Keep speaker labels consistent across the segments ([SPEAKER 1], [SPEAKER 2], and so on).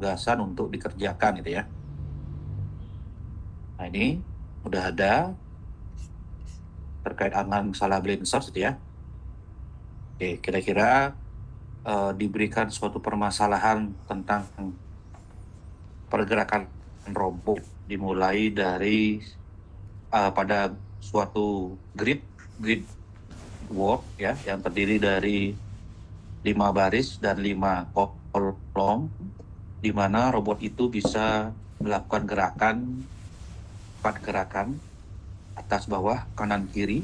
[SPEAKER 1] penugasan untuk dikerjakan gitu ya. Nah ini udah ada terkait dengan salah blend source gitu ya. Oke, kira-kira diberikan suatu permasalahan tentang pergerakan robot dimulai dari pada suatu grid work ya yang terdiri dari 5 baris dan 5 kolom, di mana robot itu bisa melakukan 4 gerakan atas bawah kanan kiri.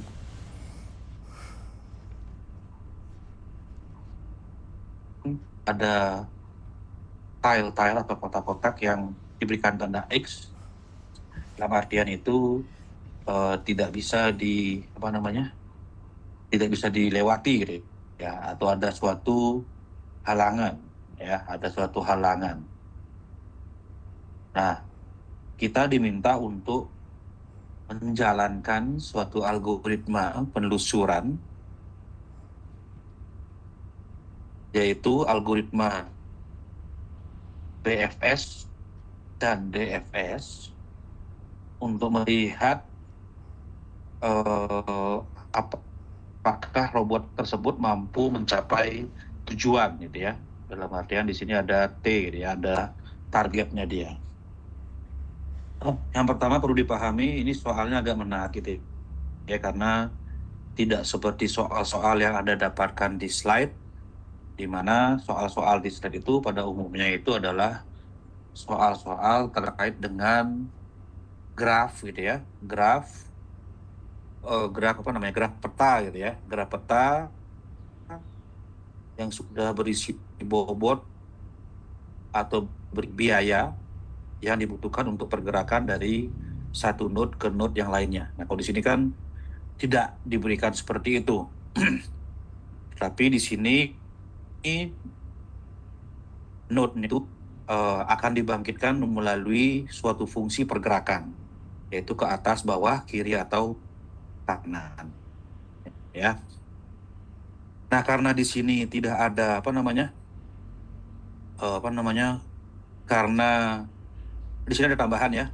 [SPEAKER 1] Ada tile-tile atau kotak-kotak yang diberikan tanda X, dalam artian itu tidak bisa tidak bisa dilewati gitu ya, atau ada suatu halangan ya, ada suatu halangan. Nah, kita diminta untuk menjalankan suatu algoritma penelusuran, yaitu algoritma BFS dan DFS untuk melihat apakah robot tersebut mampu mencapai tujuan gitu ya. Dalam artian di sini ada T gitu ya, ada targetnya dia. Yang pertama perlu dipahami, ini soalnya agak menarik gitu ya, karena tidak seperti soal-soal yang Anda dapatkan di slide, di mana soal-soal di slide itu pada umumnya itu adalah soal-soal terkait dengan graf gitu ya, graf graf peta gitu ya, graf peta yang sudah berisi bobot atau biaya yang dibutuhkan untuk pergerakan dari satu node ke node yang lainnya. Nah, kalau di sini kan tidak diberikan seperti itu. Tapi di sini node itu akan dibangkitkan melalui suatu fungsi pergerakan, yaitu ke atas, bawah, kiri, atau kanan. Ya. Nah, karena di sini tidak ada karena di sini ada tambahan ya,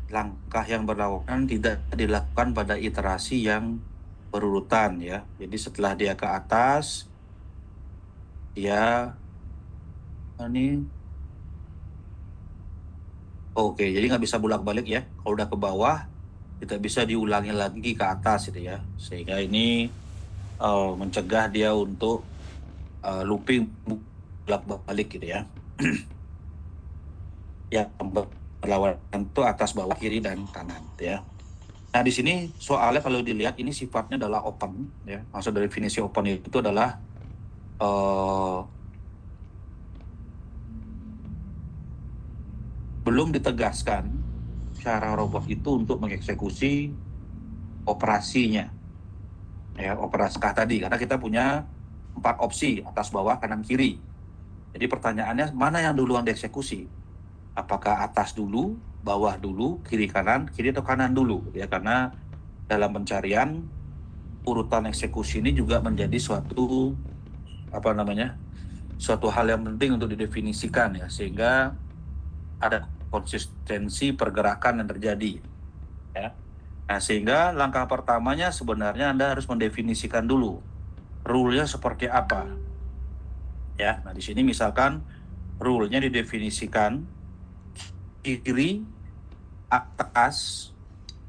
[SPEAKER 1] langkah yang berlawanan tidak dilakukan pada iterasi yang berurutan ya. Jadi setelah dia ke atas, dia ini oke, jadi nggak bisa bolak-balik ya. Kalau udah ke bawah, tidak bisa diulangi lagi ke atas gitu ya. Sehingga ini mencegah dia untuk looping bolak-balik gitu ya. Yang berlawanan itu atas, bawah, kiri, dan kanan gitu ya. Nah, di sini soalnya kalau dilihat ini sifatnya adalah open ya. Maksud dari definisi open itu adalah belum ditegaskan cara robot itu untuk mengeksekusi operasinya. Ya, operasikah tadi, karena kita punya 4 opsi, atas, bawah, kanan, kiri. Jadi pertanyaannya, mana yang duluan dieksekusi? Apakah atas dulu, bawah dulu, kiri atau kanan dulu? Ya, karena dalam pencarian urutan eksekusi ini juga menjadi suatu hal yang penting untuk didefinisikan ya, sehingga ada konsistensi pergerakan yang terjadi ya. Nah, sehingga langkah pertamanya sebenarnya Anda harus mendefinisikan dulu rule-nya seperti apa ya. Nah, di sini misalkan rule-nya didefinisikan kiri, atas,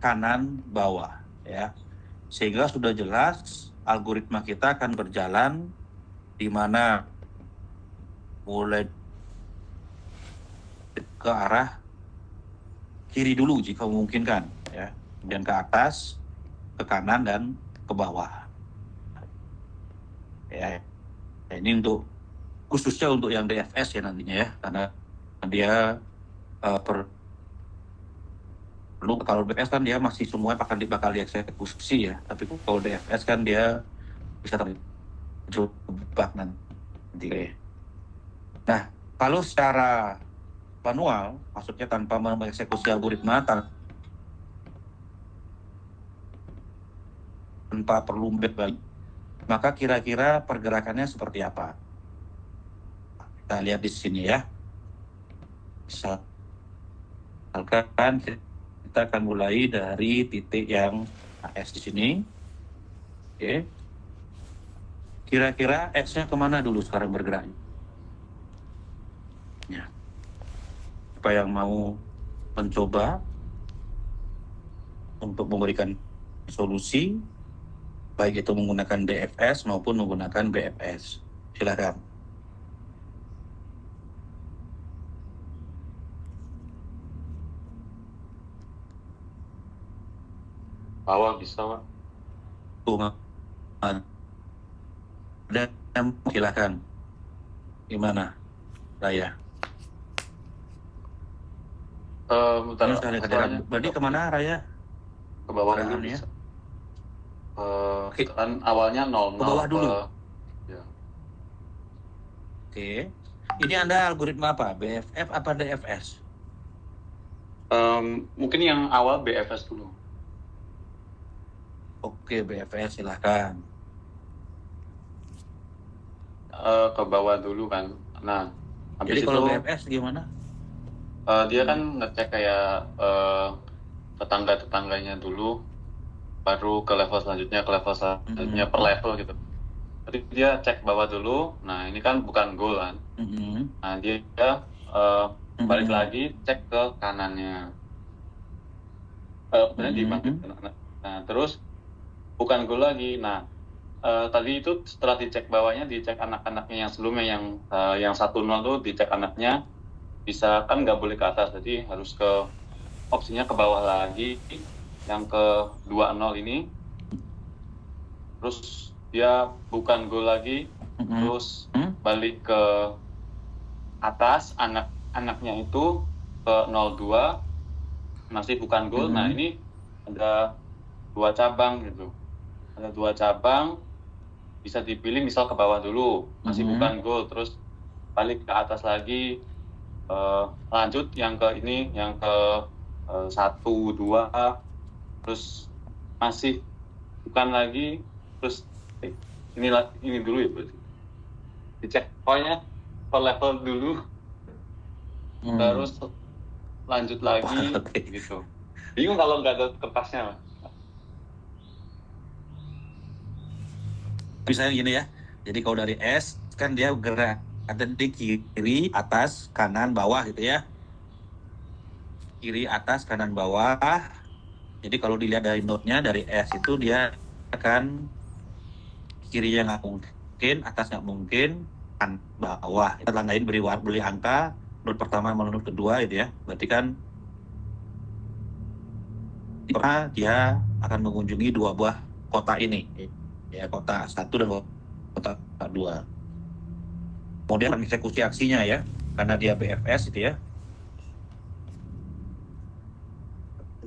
[SPEAKER 1] kanan, bawah ya. Sehingga sudah jelas algoritma kita akan berjalan di mana mulai ke arah kiri dulu jika memungkinkan ya, kemudian ke atas, ke kanan, dan ke bawah ya. Ini khususnya untuk yang DFS ya nantinya ya, karena dia perlu, kalau DFS kan dia masih semua bakal dieksekusi ya, tapi kalau DFS kan dia bisa terjebak nanti. Nah, kalau secara manual, maksudnya tanpa mengeksekusi algoritma, tanpa perlu balik, maka kira-kira pergerakannya seperti apa? Kita lihat di sini ya. Misalkan kita akan mulai dari titik yang AS di sini. Oke. Kira-kira S-nya kemana dulu sekarang bergerak? Ya. Apa yang mau mencoba untuk memberikan solusi, baik itu menggunakan DFS maupun menggunakan BFS. Silakan.
[SPEAKER 2] Bawah bisa, Pak.
[SPEAKER 1] Dan silakan. Gimana, Raya?
[SPEAKER 2] Bentar,
[SPEAKER 1] Ini sudah
[SPEAKER 2] masalahnya
[SPEAKER 1] berarti kemana, Raya?
[SPEAKER 2] ke bawah dulu
[SPEAKER 1] Gerakannya.
[SPEAKER 2] bisa.
[SPEAKER 1] Oke,
[SPEAKER 2] Kan awalnya 00
[SPEAKER 1] ke bawah dulu.
[SPEAKER 2] ya.
[SPEAKER 1] Oke. Ini Anda algoritma apa? BFF apa DFS?
[SPEAKER 2] Mungkin yang awal BFS dulu.
[SPEAKER 1] Oke, BFS silahkan.
[SPEAKER 2] Ke bawah dulu kan. Nah, habis
[SPEAKER 1] Jadi
[SPEAKER 2] itu
[SPEAKER 1] kalau BFS gimana?
[SPEAKER 2] dia kan ngecek kayak tetangga-tetangganya dulu, baru ke level selanjutnya per level gitu. Jadi dia cek bawah dulu. Nah, ini kan bukan goal kan. Nah, dia balik lagi cek ke kanannya. Kemudian dibangkit. Nah, terus bukan goal lagi. Nah, tadi itu setelah dicek bawahnya, dicek anak-anaknya yang sebelumnya, yang 1-0 tuh dicek anaknya, bisa kan nggak boleh ke atas, jadi harus ke opsinya ke bawah lagi, yang ke 2-0 ini. Terus dia bukan gol lagi, terus balik ke atas, anaknya itu ke 0-2, masih bukan gol. Nah, ini ada 2 cabang gitu. Ada 2 cabang, bisa dipilih misal ke bawah dulu, masih bukan gol, terus balik ke atas lagi, lanjut yang ke ini, yang ke 1-2, terus masih bukan lagi, terus ini dulu ya berarti. Dicek pokoknya per level dulu, terus lanjut lagi gitu. Bingung kalau nggak ada kertasnya.
[SPEAKER 1] Misalnya gini ya. Jadi kalau dari S kan dia gerak ada di kiri, atas, kanan, bawah gitu ya. Kiri, atas, kanan, bawah. Jadi kalau dilihat dari node-nya dari S itu dia akan kirinya nggak mungkin, atas nggak mungkin, kan bawah. Kita tandain beri angka node pertama sama node kedua gitu ya. Berarti kan dia akan mengunjungi 2 buah kota ini, ya kota 1 dan kota 2. Kemudian eksekusi aksinya ya, karena dia BFS gitu ya.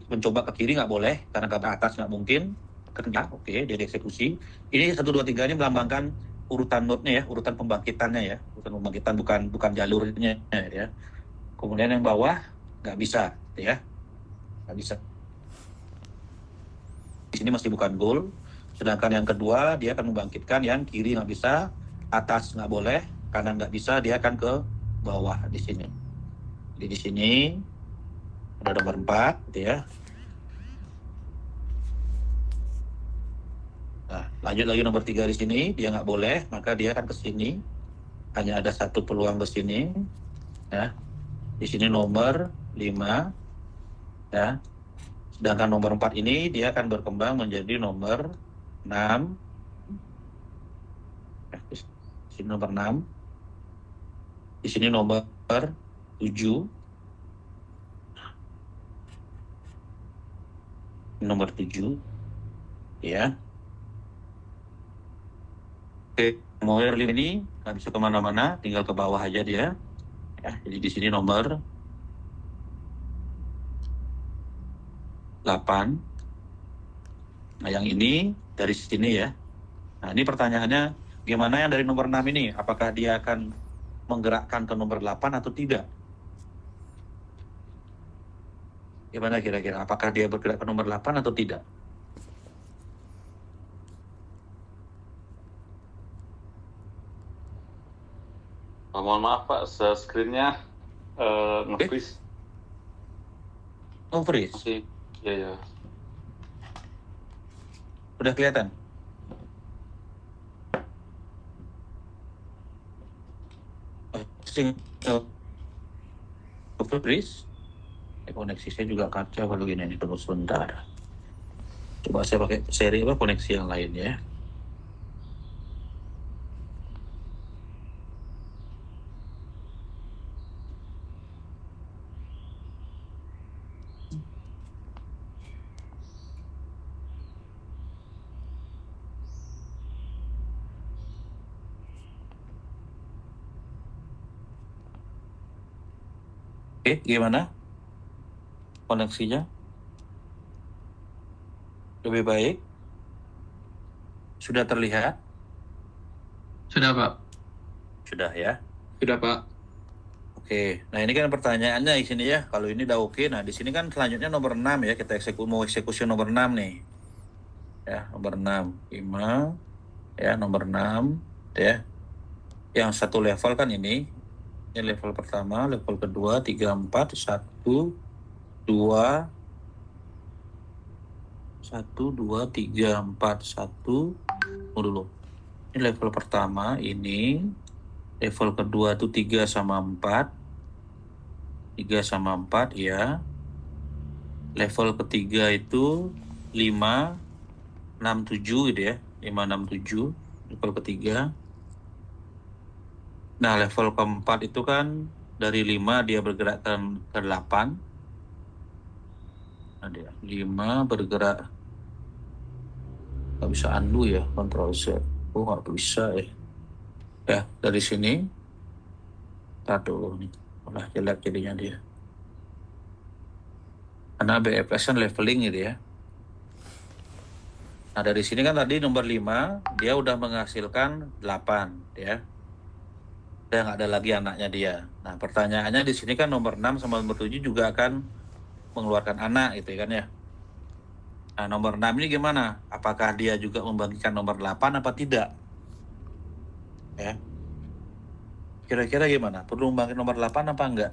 [SPEAKER 1] Mencoba ke kiri nggak boleh, karena ke atas nggak mungkin. Kerja, oke, dia dieksekusi. Ini 1, 2, 3 ini melambangkan urutan node-nya ya, urutan pembangkitannya ya. Urutan pembangkitan bukan jalurnya ya. Kemudian yang bawah nggak bisa gitu ya. Nggak bisa. Di sini masih bukan goal. Sedangkan yang kedua dia akan membangkitkan yang kiri nggak bisa, atas nggak boleh, kanan nggak bisa, dia akan ke bawah di sini. Jadi di sini ada nomor 4 gitu ya. Nah, lanjut lagi nomor 3 di sini, dia nggak boleh, maka dia akan ke sini. Hanya ada 1 peluang ke sini. Ya. Di sini nomor 5. Ya. Sedangkan nomor 4 ini dia akan berkembang menjadi nomor 6. Di sini nomor 6. Di sini nomor 7. Nomor 7. Ya. Oke, nomor 5 ini nggak bisa kemana-mana, tinggal ke bawah aja dia. Ya, jadi di sini nomor 8. Nah, yang ini dari sini ya. Nah, ini pertanyaannya, gimana yang dari nomor 6 ini? Apakah dia akan menggerakkan ke nomor 8 atau tidak? Gimana kira-kira? Apakah dia bergerak ke nomor 8 atau tidak?
[SPEAKER 2] Mohon maaf Pak, screen-nya nge-freeze.
[SPEAKER 1] Oh, freeze.
[SPEAKER 2] Masih, ya.
[SPEAKER 1] Udah kelihatan? Freeze. Koneksi saya juga kacau kalau gini nih, tunggu sebentar. Coba saya pakai seri koneksi yang lain ya. Oke, gimana koneksinya? Lebih baik? Sudah terlihat?
[SPEAKER 3] Sudah, Pak.
[SPEAKER 1] Sudah ya.
[SPEAKER 3] Sudah, Pak.
[SPEAKER 1] Oke, nah ini kan pertanyaannya di sini ya. Kalau ini udah oke, nah di sini kan selanjutnya nomor 6 ya. Kita mau eksekusi nomor 6 nih. Ya, nomor 6. 5, ya, nomor 6, ya. Yang satu level kan ini. Ini level pertama, level kedua, 3, 4, 1, 2, 3, 4, 1. Tunggu dulu. Ini level pertama, ini. Level kedua itu 3 sama 4. 3 sama 4 ya. Level ketiga itu 5, 6, 7 gitu ya. 5, 6, 7. Level ketiga. Nah, level keempat itu kan dari 5 dia bergerak ke 8. Nah, dia 5 bergerak. Nggak bisa undo ya, Ctrl Z. Oh, nggak bisa ya. Ya, dari sini. Dulu nih. Udah jelek jadinya dia. Karena BFS kan leveling gitu ya. Nah, dari sini kan tadi nomor 5, dia udah menghasilkan 8 ya. Udah nggak ada lagi anaknya dia. Nah, pertanyaannya di sini kan nomor 6 sama nomor 7 juga akan mengeluarkan anak gitu kan ya. Nah, nomor 6 ini gimana? Apakah dia juga membagikan nomor 8 apa tidak? Ya. Kira-kira gimana? Perlu membagi nomor 8 apa enggak?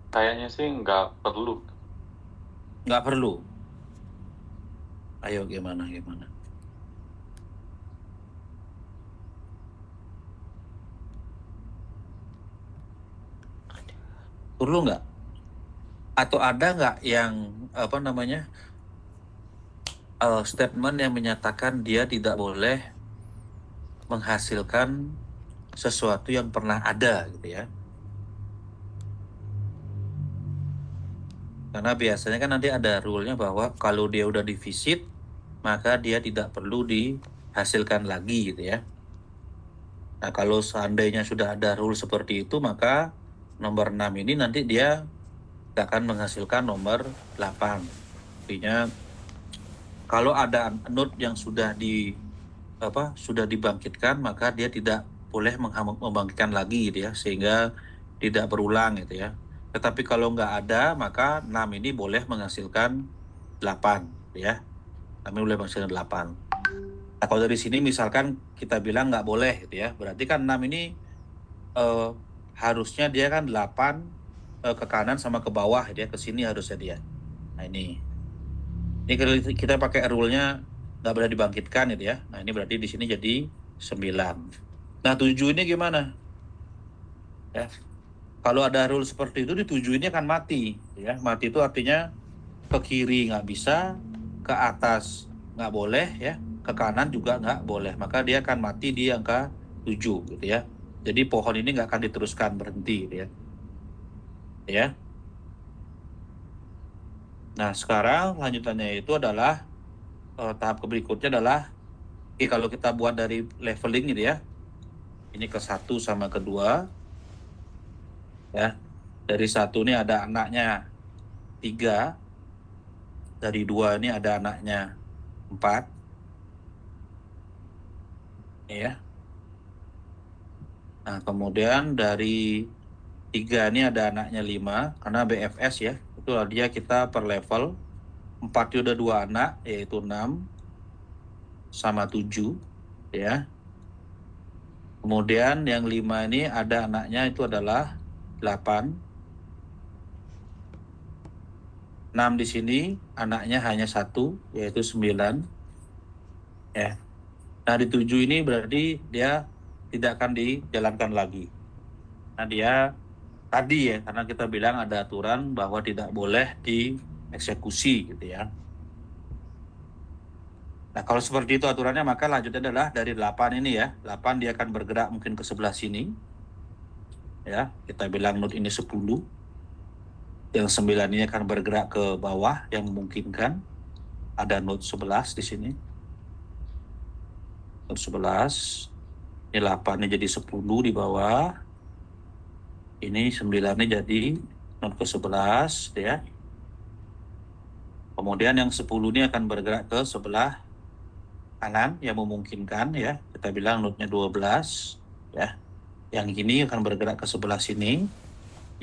[SPEAKER 2] Kayaknya sih nggak perlu.
[SPEAKER 1] Nggak perlu. Ayo gimana? Perlu nggak? Atau ada nggak yang statement yang menyatakan dia tidak boleh menghasilkan sesuatu yang pernah ada gitu ya? Karena biasanya kan nanti ada rule-nya bahwa kalau dia udah divisit, maka dia tidak perlu dihasilkan lagi gitu ya. Nah, kalau seandainya sudah ada rule seperti itu, maka nomor 6 ini nanti dia akan menghasilkan nomor 8. Artinya kalau ada node yang sudah dibangkitkan, maka dia tidak boleh membangkitkan lagi gitu ya, sehingga tidak berulang gitu ya. Tetapi kalau nggak ada, maka 6 ini boleh menghasilkan 8 ya. Kami boleh menghasilkan 8. Nah, kalau dari sini misalkan kita bilang nggak boleh gitu ya, berarti kan 6 ini harusnya dia kan 8 ke kanan sama ke bawah dia, ke sini harusnya dia. Nah, ini kalau kita pakai rule-nya nggak boleh dibangkitkan gitu ya. Nah, ini berarti di sini jadi 9. Nah, 7 ini gimana? Ya. Kalau ada rule seperti itu, di 7 ini akan mati ya. Mati itu artinya ke kiri nggak bisa, ke atas nggak boleh ya, ke kanan juga nggak boleh. Maka dia akan mati di angka 7 gitu ya. Jadi pohon ini nggak akan diteruskan, berhenti gitu ya. Ya. Nah, sekarang lanjutannya itu adalah tahap berikutnya adalah kalau kita buat dari leveling gitu ya. Ini ke 1 sama ke 2. Ya. Dari 1 ini ada anaknya 3. Dari 2 ini ada anaknya 4. Ya. Nah, kemudian dari 3 ini ada anaknya 5, karena BFS ya. Itulah dia kita per level. 4 itu udah 2 anak, yaitu 6. sama 7 ya. Kemudian yang 5 ini ada anaknya itu adalah 8. 6 di sini anaknya hanya 1 yaitu 9 ya. Nah di 7 ini berarti dia tidak akan dijalankan lagi. Nah dia tadi ya, karena kita bilang ada aturan bahwa tidak boleh dieksekusi gitu ya. Nah, kalau seperti itu aturannya, maka lanjutnya adalah dari 8 ini ya. 8 dia akan bergerak mungkin ke sebelah sini. Ya, kita bilang node ini 10. Yang 9 ini akan bergerak ke bawah yang memungkinkan. Ada node 11 di sini. Node 11. Ini 8 ini jadi 10 di bawah. Ini 9 ini jadi node ke 11 ya. Kemudian yang 10 ini akan bergerak ke sebelah kanan yang memungkinkan ya. Kita bilang node-nya 12 ya. Yang ini akan bergerak ke sebelah sini.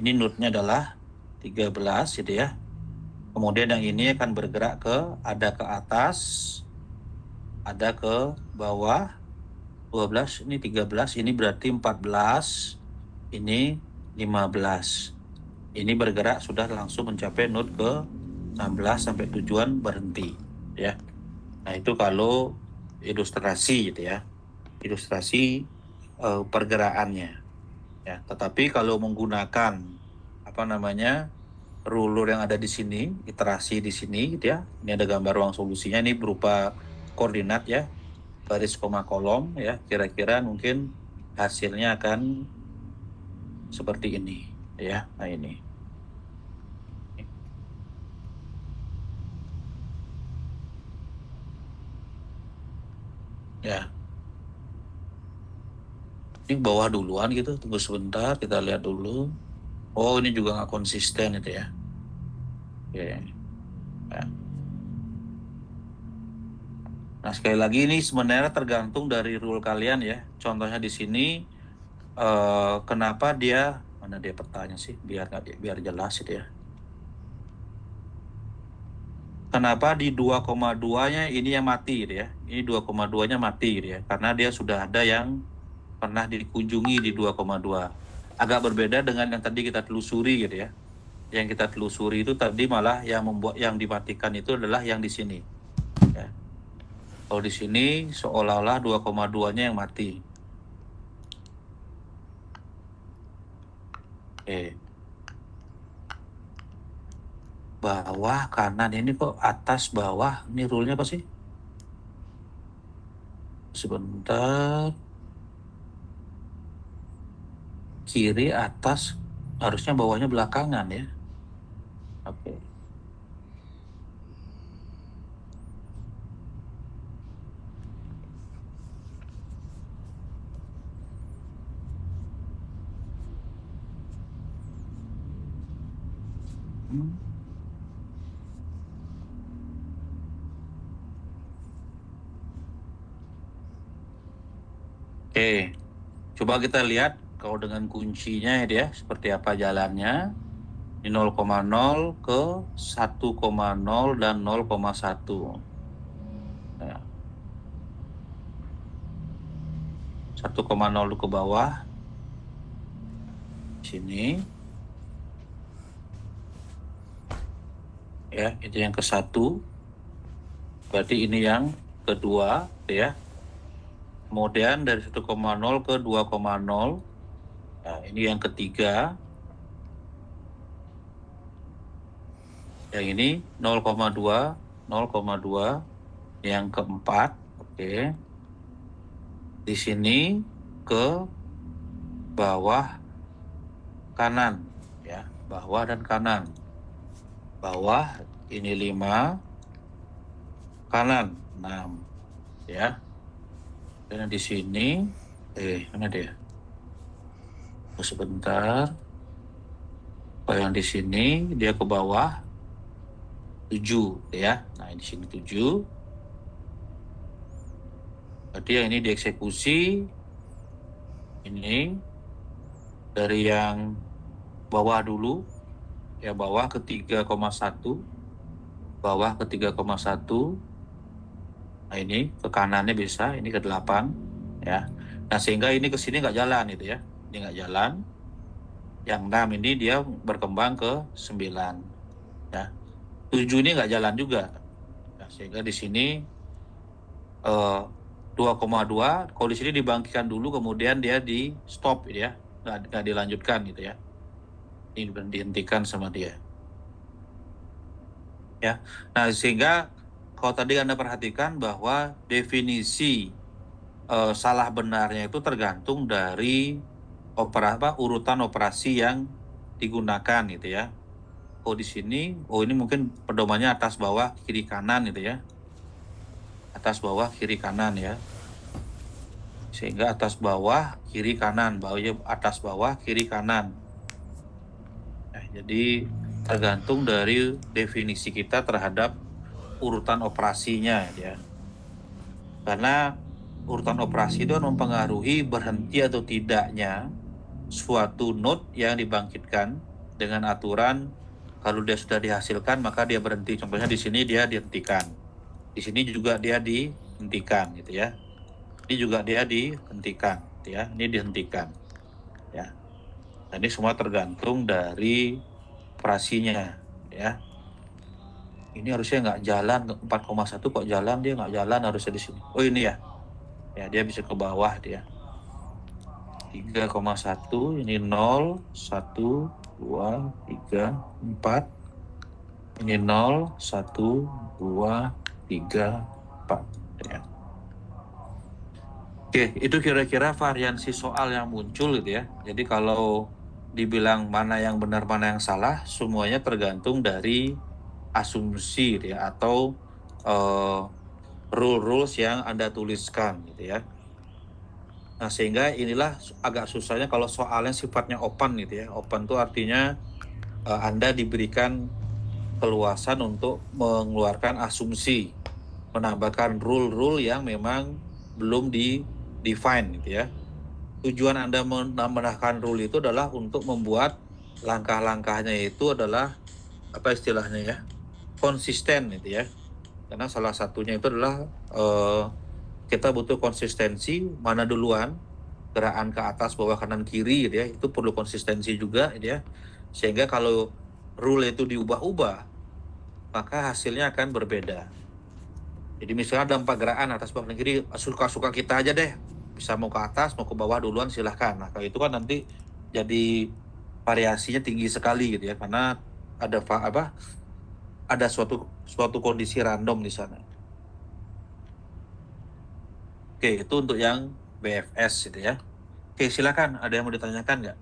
[SPEAKER 1] Ini node-nya adalah 13 gitu ya. Kemudian yang ini akan bergerak ada ke atas, ada ke bawah. 12 ini 13, ini berarti 14, ini 15. Ini bergerak sudah langsung mencapai node ke 16 sampai tujuan berhenti ya. Nah, itu kalau ilustrasi gitu ya. Ilustrasi pergerakannya. Ya, tetapi kalau menggunakan ruler yang ada di sini, iterasi di sini gitu ya. Ini ada gambar ruang solusinya, ini berupa koordinat ya, baris koma kolom ya. Kira-kira mungkin hasilnya akan seperti ini ya. Nah, ini. Ya. Ini bawah duluan gitu, tunggu sebentar, kita lihat dulu. Oh, ini juga nggak konsisten itu ya. Oke. Ya. Nah, sekali lagi ini sebenarnya tergantung dari rule kalian ya. Contohnya di sini, kenapa dia, mana dia petanya sih, biar jelas itu ya. Kenapa di 2,2-nya ini yang mati gitu ya. Ini 2,2-nya mati gitu ya. Karena dia sudah ada yang pernah dikunjungi di 2,2. Agak berbeda dengan yang tadi kita telusuri gitu ya. Yang kita telusuri itu tadi malah yang membuat yang dimatikan itu adalah yang di sini. Ya. Kalau di sini seolah-olah 2,2-nya yang mati. Oke. Bawah kanan ini kok atas bawah, ini rule-nya apa sih? Sebentar. Kiri atas, harusnya bawahnya belakangan ya. Oke. Oke, coba kita lihat kalau dengan kuncinya ya, seperti apa jalannya. Ini 0,0 ke 1,0 dan 0,1. Ya. 1,0 ke bawah. Sini. Ya, itu yang ke 1. Berarti ini yang kedua, ya. Kemudian dari 1,0 ke 2,0. Nah, ini yang ketiga. Yang ini 0,2, 0,2. Yang keempat, oke. Di sini ke bawah kanan, ya, bawah dan kanan. Bawah ini 5, kanan 6, ya. Dan di sini, mana dia? Sebentar. Kalau yang di sini dia ke bawah 7, ya. Nah, di sini 7. Berarti yang ini dieksekusi. Ini dari yang bawah dulu, ya, bawah ke 3,1, bawah ke 3,1, Nah ini ke kanannya bisa, ini ke 8 ya. Nah sehingga ini ke sini nggak jalan gitu ya. Ini nggak jalan. Yang 6 ini dia berkembang ke 9 ya. 7 ini nggak jalan juga. Nah, sehingga di sini 2,2, kalau di sini dibangkitkan dulu kemudian dia di stop gitu ya. Nggak dilanjutkan gitu ya. Ini dihentikan sama dia. Ya. Nah, sehingga kalau tadi Anda perhatikan bahwa definisi salah benarnya itu tergantung dari urutan operasi yang digunakan gitu ya. Oh di sini, ini mungkin pedomannya atas bawah kiri kanan gitu ya. Atas bawah kiri kanan ya. Sehingga atas bawah kiri kanan, atas bawah kiri kanan. Nah, jadi tergantung dari definisi kita terhadap urutan operasinya ya. Karena urutan operasi itu mempengaruhi berhenti atau tidaknya suatu node yang dibangkitkan dengan aturan kalau dia sudah dihasilkan maka dia berhenti. Contohnya di sini dia dihentikan. Di sini juga dia dihentikan gitu ya. Ini juga dia dihentikan gitu ya. Ini dihentikan. Ya. Nah, ini semua tergantung dari operasinya ya. Ini harusnya nggak jalan 4,1 kok jalan, dia nggak jalan harusnya di sini. Oh ini ya. Ya dia bisa ke bawah dia. 3,1 ini 0 1 2 3 4. Ini 0 1 2 3 4 ya. Oke, itu kira-kira variansi soal yang muncul gitu ya. Jadi kalau dibilang mana yang benar mana yang salah, semuanya tergantung dari asumsi gitu ya, atau rules yang Anda tuliskan gitu ya. Nah sehingga inilah agak susahnya kalau soalnya sifatnya open gitu ya. Open itu artinya Anda diberikan keluasan untuk mengeluarkan asumsi, menambahkan rule yang memang belum define gitu ya. Tujuan Anda menambahkan rule itu adalah untuk membuat langkah-langkahnya itu adalah apa istilahnya ya, konsisten gitu ya. Karena salah satunya itu adalah kita butuh konsistensi, mana duluan gerakan ke atas, bawah, kanan, kiri gitu ya. Itu perlu konsistensi juga gitu ya. Sehingga kalau rule itu diubah-ubah, maka hasilnya akan berbeda. Jadi misalnya ada 4 gerakan atas, bawah, kanan, kiri, suka-suka kita aja deh. Bisa mau ke atas, mau ke bawah duluan silahkan. Nah kalau itu kan nanti jadi variasinya tinggi sekali gitu ya. Karena ada suatu kondisi random di sana. Oke, itu untuk yang BFS gitu ya. Oke, silakan. Ada yang mau ditanyakan nggak?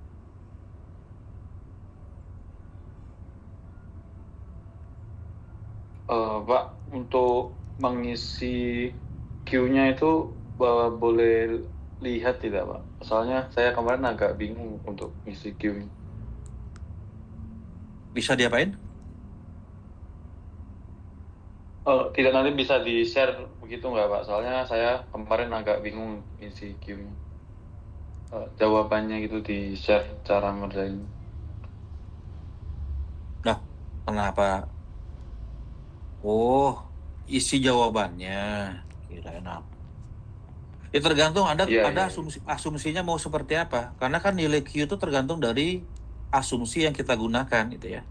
[SPEAKER 2] Pak, untuk mengisi queue-nya itu boleh lihat tidak, Pak? Soalnya saya kemarin agak bingung untuk mengisi queue.
[SPEAKER 1] Bisa diapain?
[SPEAKER 2] Tidak, nanti bisa di-share begitu nggak, Pak? Soalnya saya kemarin agak bingung mengisi queue-nya. Jawabannya gitu di-share cara ngerjain.
[SPEAKER 1] Nah, kenapa? Oh, isi jawabannya. Kirain apa? Ya tergantung Anda
[SPEAKER 2] Iya.
[SPEAKER 1] asumsinya mau seperti apa. Karena kan nilai Q itu tergantung dari asumsi yang kita gunakan gitu ya.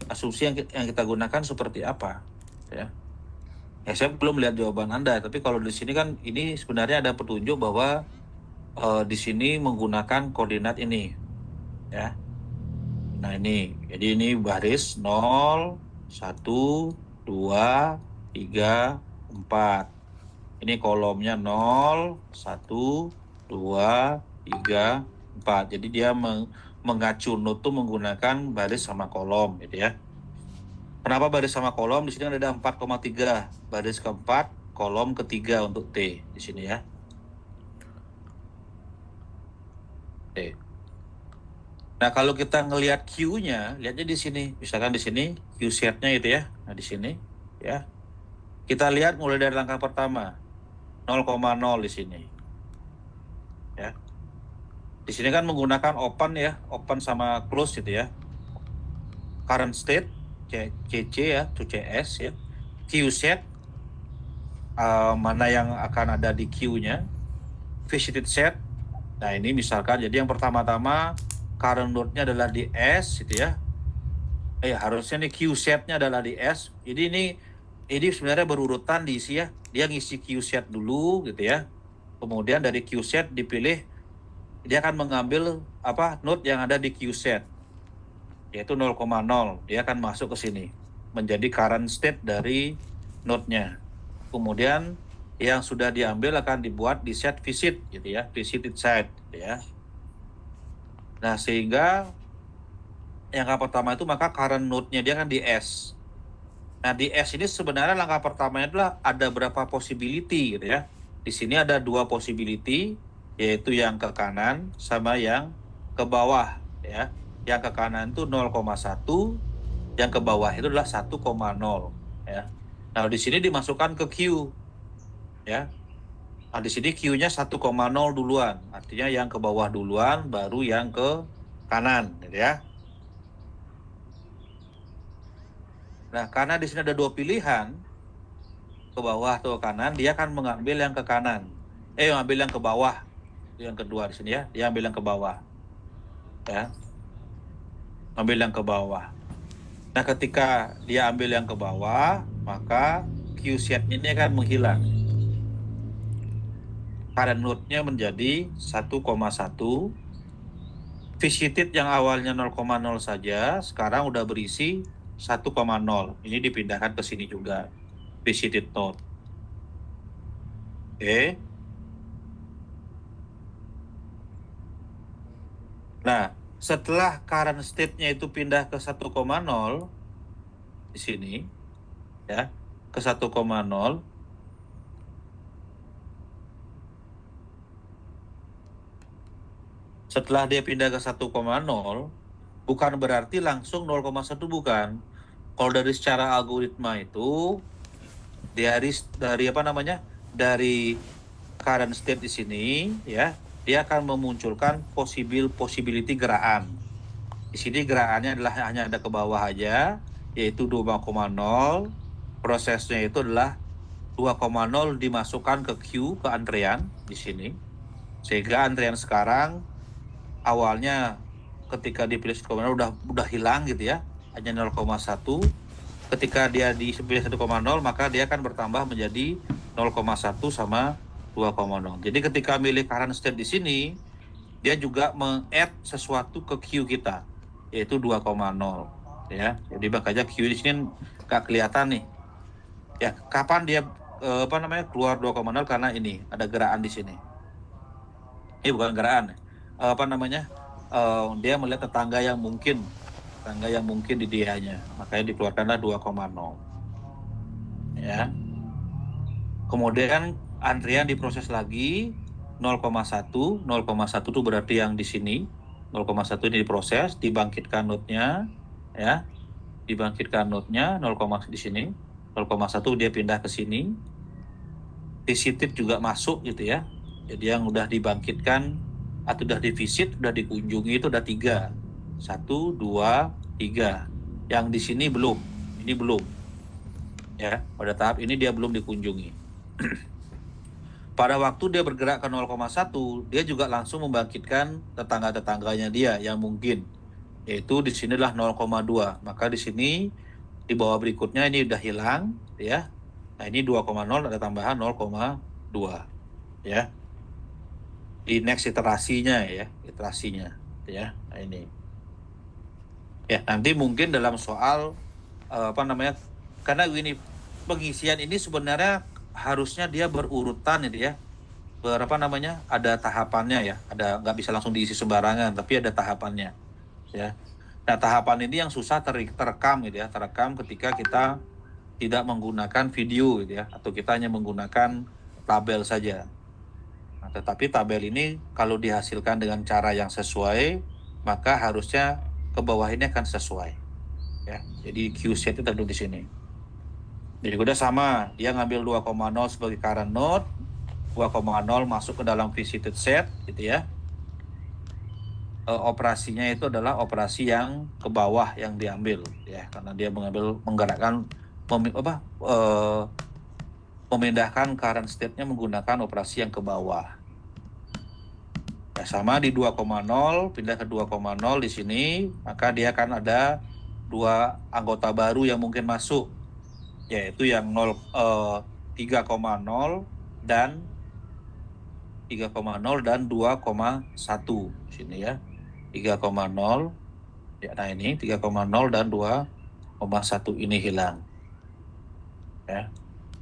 [SPEAKER 1] Asumsi yang kita gunakan seperti apa ya. Ya saya belum lihat jawaban Anda, tapi kalau di sini kan ini sebenarnya ada petunjuk bahwa di sini menggunakan koordinat ini ya. Nah ini, jadi ini baris 0, 1, 2, 3, 4. Ini kolomnya 0, 1, 2, 3, 4. Jadi dia mengacu node itu menggunakan baris sama kolom gitu ya. Kenapa baris sama kolom? Di sini ada 4,3. Baris keempat, kolom ketiga untuk T di sini ya. T. Nah, kalau kita ngelihat Q-nya, lihatnya di sini. Misalkan di sini Q set-nya itu ya. Nah, di sini ya. Kita lihat mulai dari langkah pertama. 0,0 di sini. Ya. Di sini kan menggunakan open ya, open sama close gitu ya. Current state CC ya, to CS ya. Q set mana yang akan ada di queue-nya, visited set. Nah ini misalkan, jadi yang pertama-tama current node-nya adalah di S gitu ya. Harusnya nih queue set-nya adalah di S. Jadi ini sebenarnya berurutan diisi ya. Dia ngisi queue set dulu gitu ya. Kemudian dari queue set dipilih, dia akan mengambil node yang ada di queue set, yaitu 0,0. Dia akan masuk ke sini menjadi current state dari node-nya. Kemudian yang sudah diambil akan dibuat di set visit gitu ya, visited site gitu ya. Nah sehingga yang langkah pertama itu maka current node-nya dia kan di S. Nah di S ini sebenarnya langkah pertamanya adalah ada berapa possibility gitu ya. Di sini ada 2 possibility, yaitu yang ke kanan sama yang ke bawah ya. Yang ke kanan itu 0,1, yang ke bawah itu adalah 1,0 ya. Nah di sini dimasukkan ke queue ya. Nah di sini queue-nya 1,0 duluan, artinya yang ke bawah duluan baru yang ke kanan gitu ya. Nah karena di sini ada 2 pilihan, ke bawah atau ke kanan, dia akan mengambil yang ke kanan. Mengambil yang ke bawah. Itu yang kedua di sini ya, dia ambil yang ke bawah. Ya. Ambil yang ke bawah. Nah, ketika dia ambil yang ke bawah, maka queue set ini akan menghilang. Current node-nya menjadi 1,1. Visited yang awalnya 0,0 saja, sekarang udah berisi 1,0. Ini dipindahkan ke sini juga. Visited node. Oke. Nah, setelah current state-nya itu pindah ke 1,0 di sini ya, ke 1,0, setelah dia pindah ke 1,0 bukan berarti langsung 0,1, bukan. Kalau dari secara algoritma itu dari current state di sini ya, dia akan memunculkan possibility gerakan. Di sini gerakannya adalah hanya ada ke bawah aja, yaitu 2,0. Prosesnya itu adalah 2,0 dimasukkan ke queue, ke antrean di sini. Sehingga antrean sekarang awalnya ketika dipilih 1,0 udah hilang gitu ya, hanya 0,1. Ketika dia dipilih 1,0 maka dia akan bertambah menjadi 0,1 sama 2,0. Jadi ketika milih current state di sini, dia juga meng-add sesuatu ke queue kita, yaitu 2,0 ya. Jadi makanya queue di sini nggak kelihatan nih. Ya, kapan dia keluar 2,0 karena ini ada gerakan di sini. Ini bukan gerakan. Dia melihat tetangga yang mungkin di dianya, makanya dikeluarkanlah 2,0 ya. Kemudian antrian diproses lagi 0,1 itu berarti yang di sini 0,1 ini diproses, dibangkitkan node-nya ya, 0, di sini 0,1 dia pindah ke sini, visited juga masuk gitu ya. Jadi yang udah dibangkitkan atau udah divisit, udah dikunjungi itu udah 3. 1, 2, 3. Yang di sini belum. Ini belum. Ya, pada tahap ini dia belum dikunjungi. Pada waktu dia bergerak ke 0,1, dia juga langsung membangkitkan tetangga-tetangganya dia yang mungkin. Yaitu di sini adalah 0,2. Maka di sini di bawah berikutnya ini udah hilang ya. Nah, ini 2,0 ada tambahan 0,2 ya. Di next iterasinya ya. Nah, ini. Ya, nanti mungkin dalam soal karena ini pengisian ini sebenarnya harusnya dia berurutan gitu ya. Ada tahapannya ya. Nggak bisa langsung diisi sembarangan, tapi ada tahapannya ya. Nah, tahapan ini yang susah terekam gitu ya. Terekam ketika kita tidak menggunakan video gitu ya, atau kita hanya menggunakan tabel saja. Nah, tetapi tabel ini kalau dihasilkan dengan cara yang sesuai, maka harusnya ke bawah ini akan sesuai ya. Jadi queue set itu ada di sini. Jadi udah sama, dia ngambil 2,0 sebagai current node, 2,0 masuk ke dalam visited set gitu ya. Operasinya itu adalah operasi yang ke bawah yang diambil ya, karena dia menggerakkan memindahkan current state-nya menggunakan operasi yang ke bawah. Ya, sama di 2,0 pindah ke 2,0 di sini, maka dia akan ada dua anggota baru yang mungkin masuk, yaitu yang 3,0 dan 2,1 sini ya. 3,0 ya, nah ini 3,0 dan 2,1 ini hilang. Ya.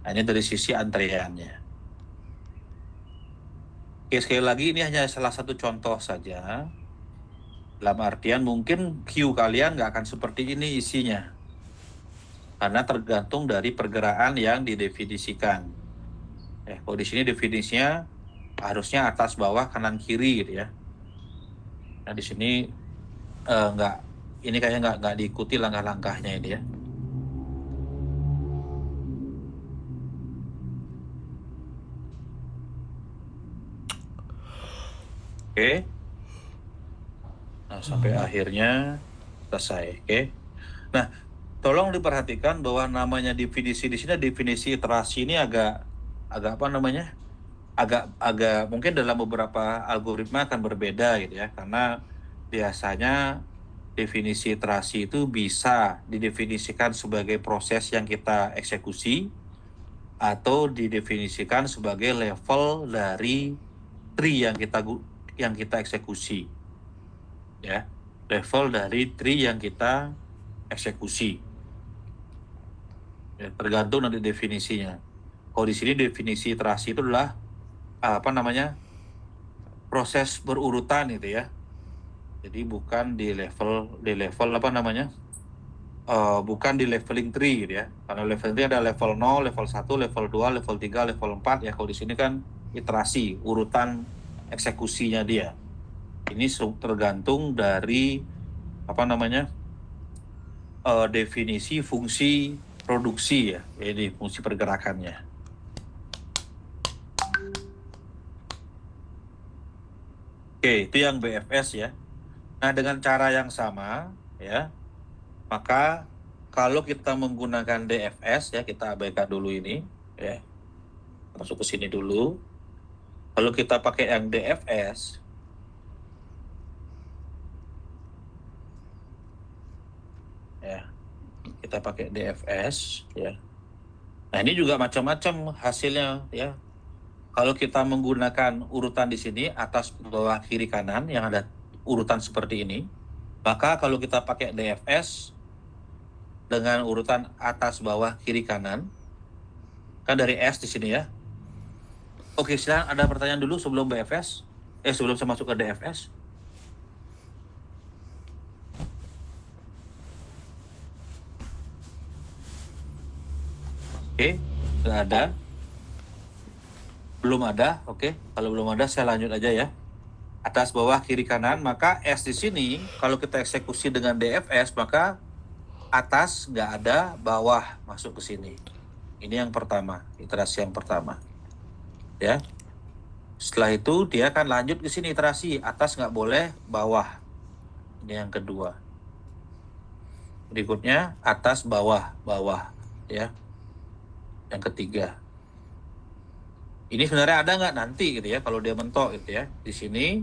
[SPEAKER 1] Nah, ini dari sisi antreannya. Oke, sekali lagi ini hanya salah satu contoh saja. Dalam artian mungkin queue kalian nggak akan seperti ini isinya. Karena tergantung dari pergerakan yang didefinisikan. Kalau di sini definisinya harusnya atas, bawah, kanan, kiri gitu ya. Nah di sini ini kayaknya nggak diikuti langkah-langkahnya ini ya. Oke. Nah, sampai akhirnya selesai. Oke. Nah, tolong diperhatikan bahwa namanya definisi di sini, definisi iterasi ini agak apa namanya? Agak mungkin dalam beberapa algoritma akan berbeda gitu ya. Karena biasanya definisi iterasi itu bisa didefinisikan sebagai proses yang kita eksekusi atau didefinisikan sebagai level dari tree yang kita eksekusi. Ya, level dari tree yang kita eksekusi. Ya, tergantung dari definisinya. Kalau di sini definisi iterasi itu adalah proses berurutan gitu ya. Jadi bukan di level bukan di leveling tree gitu ya. Karena leveling tree ada level 0, level 1, level 2, level 3, level 4 ya. Kalau di sini kan iterasi, urutan eksekusinya dia. Ini tergantung dari definisi fungsi produksi ya. Jadi fungsi pergerakannya. Oke, itu yang BFS ya. Nah, dengan cara yang sama ya, maka kalau kita menggunakan DFS ya, kita abaikan dulu ini ya. Masuk ke sini dulu. Kalau kita pakai yang DFS, ya, kita pakai DFS ya. Nah, ini juga macam-macam hasilnya ya. Kalau kita menggunakan urutan di sini atas, bawah, kiri, kanan yang ada urutan seperti ini, maka kalau kita pakai DFS dengan urutan atas, bawah, kiri, kanan, kan dari S di sini ya. Oke, silahkan ada pertanyaan dulu sebelum BFS. Sebelum saya masuk ke DFS. Oke, nggak ada. Belum ada, oke. Kalau belum ada, saya lanjut aja ya. Atas, bawah, kiri, kanan, maka S di sini, kalau kita eksekusi dengan DFS, maka atas nggak ada, bawah masuk ke sini. Ini yang pertama, iterasi yang pertama. Ya. Setelah itu, dia akan lanjut ke sini iterasi. Atas nggak boleh, bawah. Ini yang kedua. Berikutnya, atas, bawah, bawah. Ya. Yang ketiga. Ini sebenarnya ada nggak nanti gitu ya, kalau dia mentok gitu ya. Di sini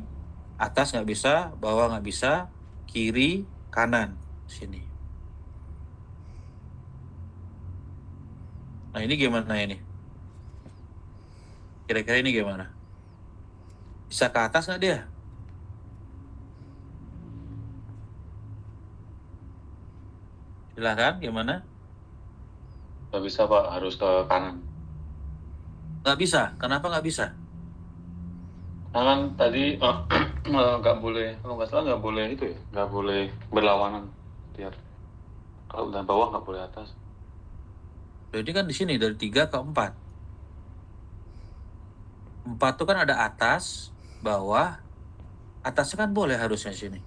[SPEAKER 1] atas nggak bisa, bawah nggak bisa, kiri, kanan sini. Nah ini gimana ini? Kira-kira ini gimana? Bisa ke atas nggak dia? Silahkan, gimana?
[SPEAKER 2] Nggak bisa Pak, harus ke kanan.
[SPEAKER 1] Nggak bisa, kenapa nggak bisa?
[SPEAKER 2] Nah kan tadi nggak boleh, kalau nggak salah nggak boleh itu ya, nggak boleh berlawanan. Biar kalau udah bawah nggak boleh atas.
[SPEAKER 1] Jadi kan di sini dari 3 ke 4. 4 itu kan ada atas, bawah, atasnya kan boleh harusnya sini.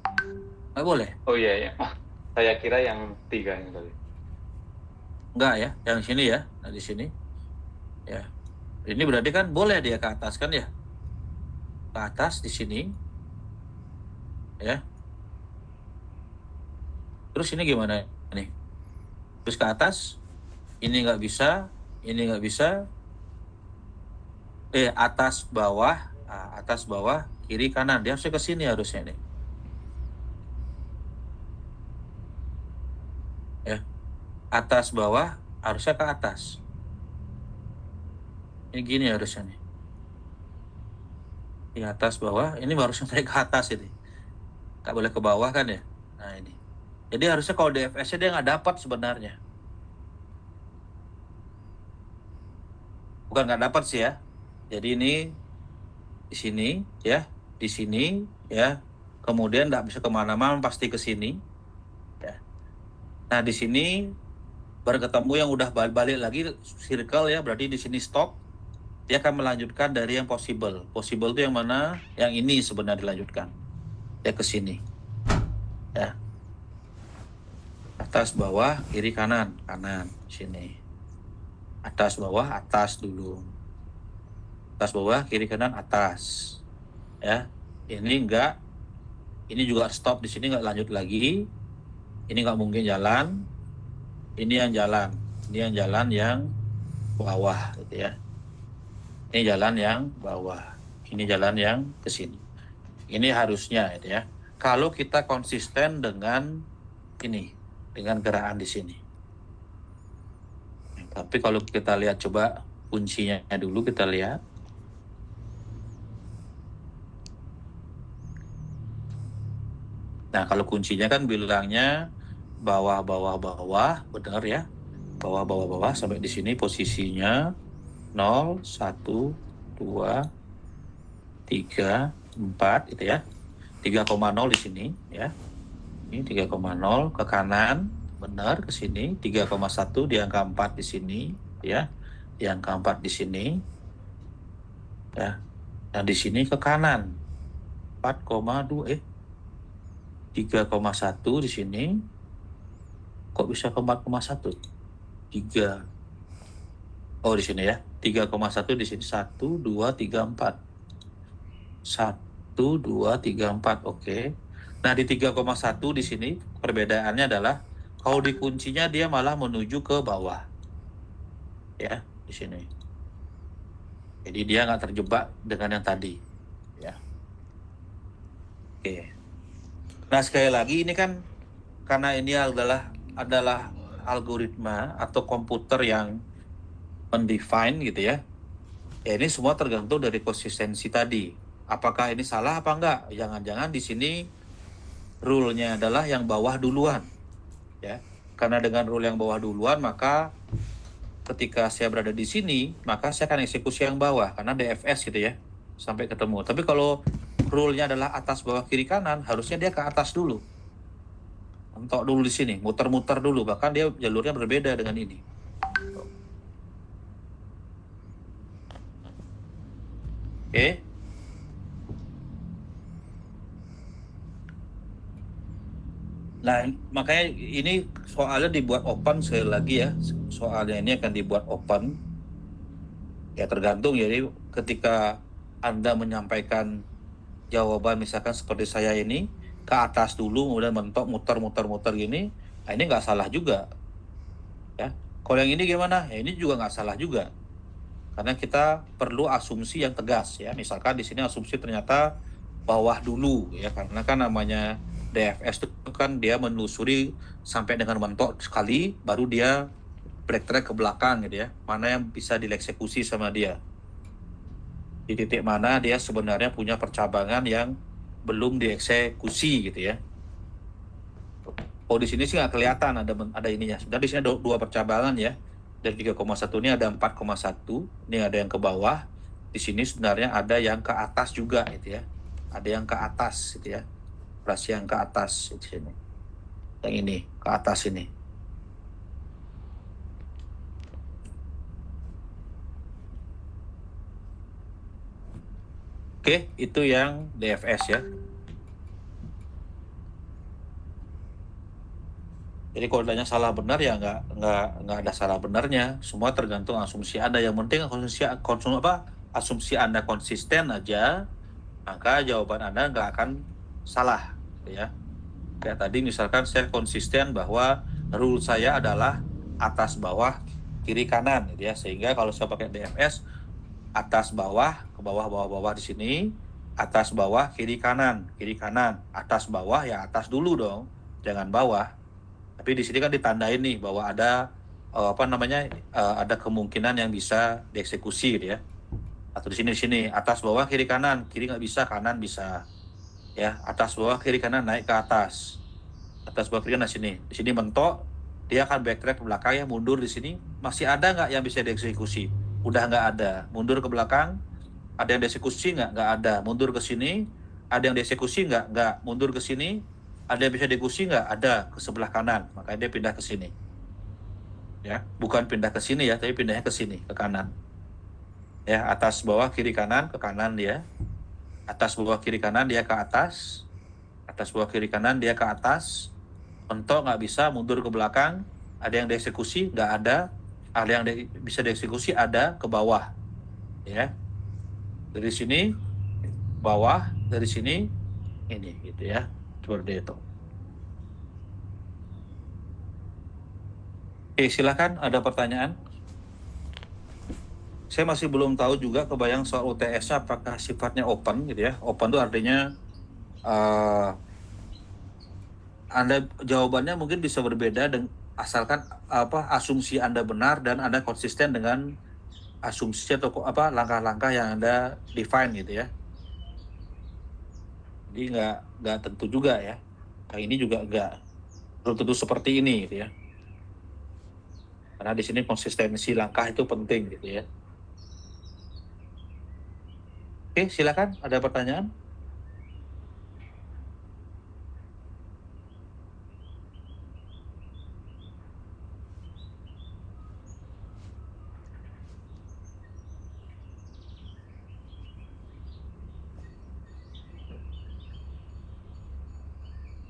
[SPEAKER 1] Nggak boleh?
[SPEAKER 2] Oh iya ya, saya kira yang 3 yang tadi.
[SPEAKER 1] Nggak ya, yang sini ya, nah di sini. Ya, ini berarti kan boleh dia ke atas kan ya? Ke atas di sini. Ya. Terus ini gimana nih? Terus ke atas, ini nggak bisa, ini nggak bisa, atas bawah, kiri kanan. Dia harusnya ke sini harusnya nih. Ya, atas bawah harusnya ke atas. Ini gini harusnya nih. Di atas bawah, ini harusnya naik ke atas ini. Nggak boleh ke bawah kan ya? Nah ini. Jadi harusnya kalau DFS-nya dia nggak dapat sebenarnya. Bukan nggak dapat sih ya. Jadi ini di sini ya, di sini ya. Kemudian nggak bisa kemana-mana, pasti ke sini. Ya. Nah di sini baru ketemu yang udah balik lagi circle ya, berarti di sini stop. Dia akan melanjutkan dari yang possible. Possible itu yang mana? Yang ini sebenarnya dilanjutkan. Ya ke sini. Ya. Atas bawah, kiri kanan, kanan sini. Atas bawah, atas dulu. Atas bawah, kiri kanan, atas. Ya. Ini enggak. Ini juga stop di sini, enggak lanjut lagi. Ini enggak mungkin jalan. Ini yang jalan. Ini yang jalan yang bawah gitu ya. Ini jalan yang bawah. Ini jalan yang ke sini. Ini harusnya gitu ya. Kalau kita konsisten dengan ini, dengan gerakan di sini. Tapi kalau kita lihat coba kuncinya dulu kita lihat. Nah, kalau kuncinya kan bilangnya bawah, benar ya. Bawah sampai di sini posisinya 0, 1, 2, 3, 4 itu ya. 3,0 di sini ya. Ini 3,0 ke kanan, benar ke sini. 3,1 di angka 4 di sini ya. Di angka 4 di sini. Ya. Dan di sini ke kanan. 4,2 3,1 di sini. Kok bisa ke 4,1? 3. Oh, di sini ya. 3,1 di sini. 1, 2, 3, 4. 1, 2, 3, 4. Oke. Nah, di 3,1 di sini perbedaannya adalah kalau dikuncinya dia malah menuju ke bawah. Ya, di sini. Jadi dia nggak terjebak dengan yang tadi. Ya. Oke. Nah, sekali lagi ini kan karena ini adalah algoritma atau komputer yang mendefine gitu ya. Ya ini semua tergantung dari konsistensi tadi. Apakah ini salah apa enggak? Jangan-jangan di sini rule-nya adalah yang bawah duluan. Ya. Karena dengan rule yang bawah duluan, maka ketika saya berada di sini, maka saya akan eksekusi yang bawah karena DFS gitu ya. Sampai ketemu. Tapi kalau rule-nya adalah atas bawah kiri kanan, harusnya dia ke atas dulu. Mentok dulu di sini, muter-muter dulu, bahkan dia jalurnya berbeda dengan ini. Oke. Nah, makanya ini soalnya dibuat open sekali lagi ya. Soalnya ini akan dibuat open. Ya tergantung ya, jadi ketika Anda menyampaikan jawaban misalkan seperti saya ini, ke atas dulu, kemudian mentok, muter gini, nah ini nggak salah juga. Ya. Kalau yang ini gimana? Ya ini juga nggak salah juga. Karena kita perlu asumsi yang tegas ya. Misalkan di sini asumsi ternyata bawah dulu ya, karena kan namanya DFS itu kan dia menelusuri sampai dengan mentok sekali, baru dia backtrack ke belakang gitu ya. Mana yang bisa dieksekusi sama dia. Di titik mana dia sebenarnya punya percabangan yang belum dieksekusi gitu ya. Oh di sini sih nggak kelihatan ada ininya. Sebenarnya di sini ada 2 percabangan ya. Dari 3,1 ini ada 4,1. Ini ada yang ke bawah. Di sini sebenarnya ada yang ke atas juga gitu ya. Ada yang ke atas gitu ya. Operasi yang ke atas di sini. Yang ini ke atas ini. Oke, itu yang DFS ya. Jadi kalau ditanya salah benar ya nggak ada salah benarnya. Semua tergantung asumsi Anda. Yang penting asumsi Anda konsisten aja, maka jawaban Anda nggak akan salah, ya. Kayak tadi misalkan saya konsisten bahwa rule saya adalah atas bawah kiri kanan, gitu ya. Sehingga kalau saya pakai DFS atas bawah, ke bawah, bawah, bawah di sini, atas bawah, kiri kanan, atas bawah ya atas dulu dong, jangan bawah. Tapi di sini kan ditandain nih bahwa ada ada kemungkinan yang bisa dieksekusi gitu ya. Atau di sini atas bawah kiri kanan, kiri nggak bisa, kanan bisa. Ya, atas bawah kiri kanan naik ke atas. Atas bawah kiri kanan sini. Di sini mentok, dia akan backtrack ke belakang ya, mundur di sini. Masih ada nggak yang bisa dieksekusi? Udah nggak ada. Mundur ke belakang, ada yang dieksekusi nggak? Nggak ada. Mundur ke sini, ada yang dieksekusi nggak? Nggak. Mundur ke sini, ada yang bisa dieksekusi nggak? Ada, ke sebelah kanan. Makanya dia pindah ke sini. Ya, bukan pindah ke sini ya, tapi pindahnya ke sini, ke kanan. Ya, atas bawah kiri kanan, ke kanan dia. Atas bawah kiri kanan dia ke atas. Atas bawah kiri kanan dia ke atas. Mentok nggak bisa, mundur ke belakang. Ada yang dieksekusi? Nggak ada. Ada yang bisa dieksekusi? Ada, ke bawah. Ya, dari sini bawah, dari sini ini gitu ya, seperti itu. Oke, silakan, ada pertanyaan? Saya masih belum tahu juga, kebayang soal UTS-nya apakah sifatnya open gitu ya. Open itu artinya Anda jawabannya mungkin bisa berbeda asalkan asumsi Anda benar dan Anda konsisten dengan asumsi atau langkah-langkah yang Anda define gitu ya. Jadi nggak tentu juga ya. Yang ini juga belum tentu seperti ini gitu ya. Karena di sini konsistensi langkah itu penting gitu ya. Oke, silakan, ada pertanyaan?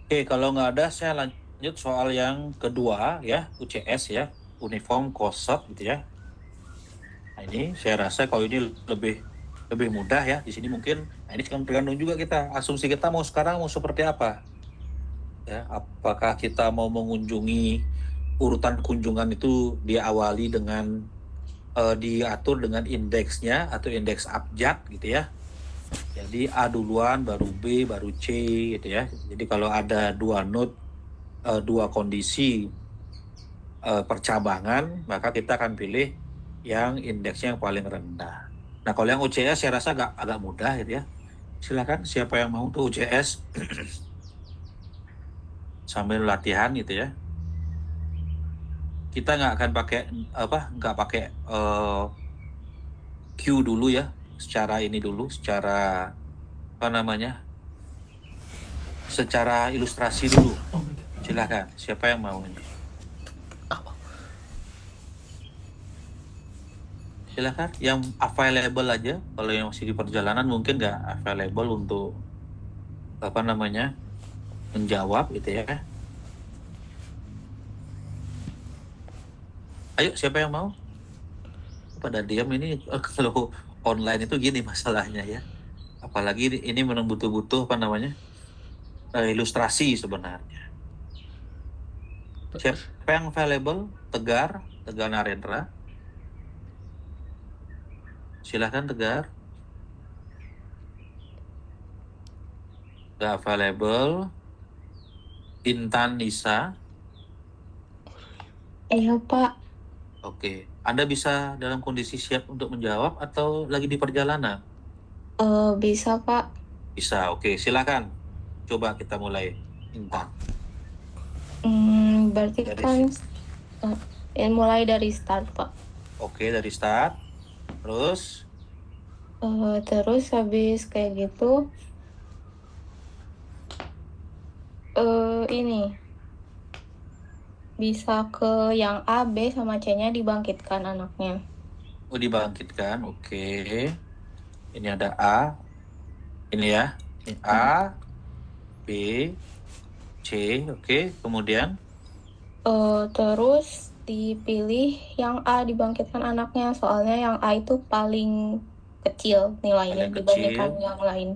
[SPEAKER 1] Oke, kalau nggak ada, saya lanjut soal yang kedua ya, UCS ya, uniform kosot gitu ya. Nah, ini saya rasa kalau ini lebih mudah ya. Di sini mungkin, nah ini tergantung juga kita, asumsi kita mau sekarang mau seperti apa. Ya, apakah kita mau mengunjungi, urutan kunjungan itu diawali dengan diatur dengan indeksnya atau indeks abjad gitu ya. Jadi A duluan, baru B, baru C gitu ya. Jadi kalau ada dua node, dua kondisi percabangan, maka kita akan pilih yang indeksnya yang paling rendah. Nah, kalau yang UCS saya rasa agak mudah gitu ya. Silakan, siapa yang mau tuh UCS sambil latihan gitu ya. Kita nggak akan pakai nggak pakai Q dulu ya, secara ini dulu, secara secara ilustrasi dulu. Silakan, siapa yang mau ini? Silakan, yang available aja. Kalau yang masih di perjalanan mungkin nggak available untuk menjawab gitu ya. Ayo, siapa yang mau? Pada diam ini. Kalau online itu gini masalahnya ya. Apalagi ini butuh ilustrasi sebenarnya. Siapa yang available? Tegar Narendra. Silahkan, Tegar. Gak available. Intan Nisa.
[SPEAKER 4] Iya, Pak.
[SPEAKER 1] Oke. Anda bisa dalam kondisi siap untuk menjawab atau lagi di perjalanan?
[SPEAKER 4] Bisa, Pak.
[SPEAKER 1] Bisa, oke. Silakan. Coba kita mulai, Intan.
[SPEAKER 4] Berarti kan mulai dari start, Pak.
[SPEAKER 1] Oke, dari start. Terus?
[SPEAKER 4] Terus habis kayak gitu, ini bisa ke yang A, B, sama C-nya dibangkitkan anaknya.
[SPEAKER 1] Oh, dibangkitkan, oke. Ini ada A. Ini ya. Ini A, B, C, oke. Kemudian?
[SPEAKER 4] Terus dipilih yang A dibangkitkan anaknya, soalnya yang A itu paling kecil nilainya dibandingkan yang lain.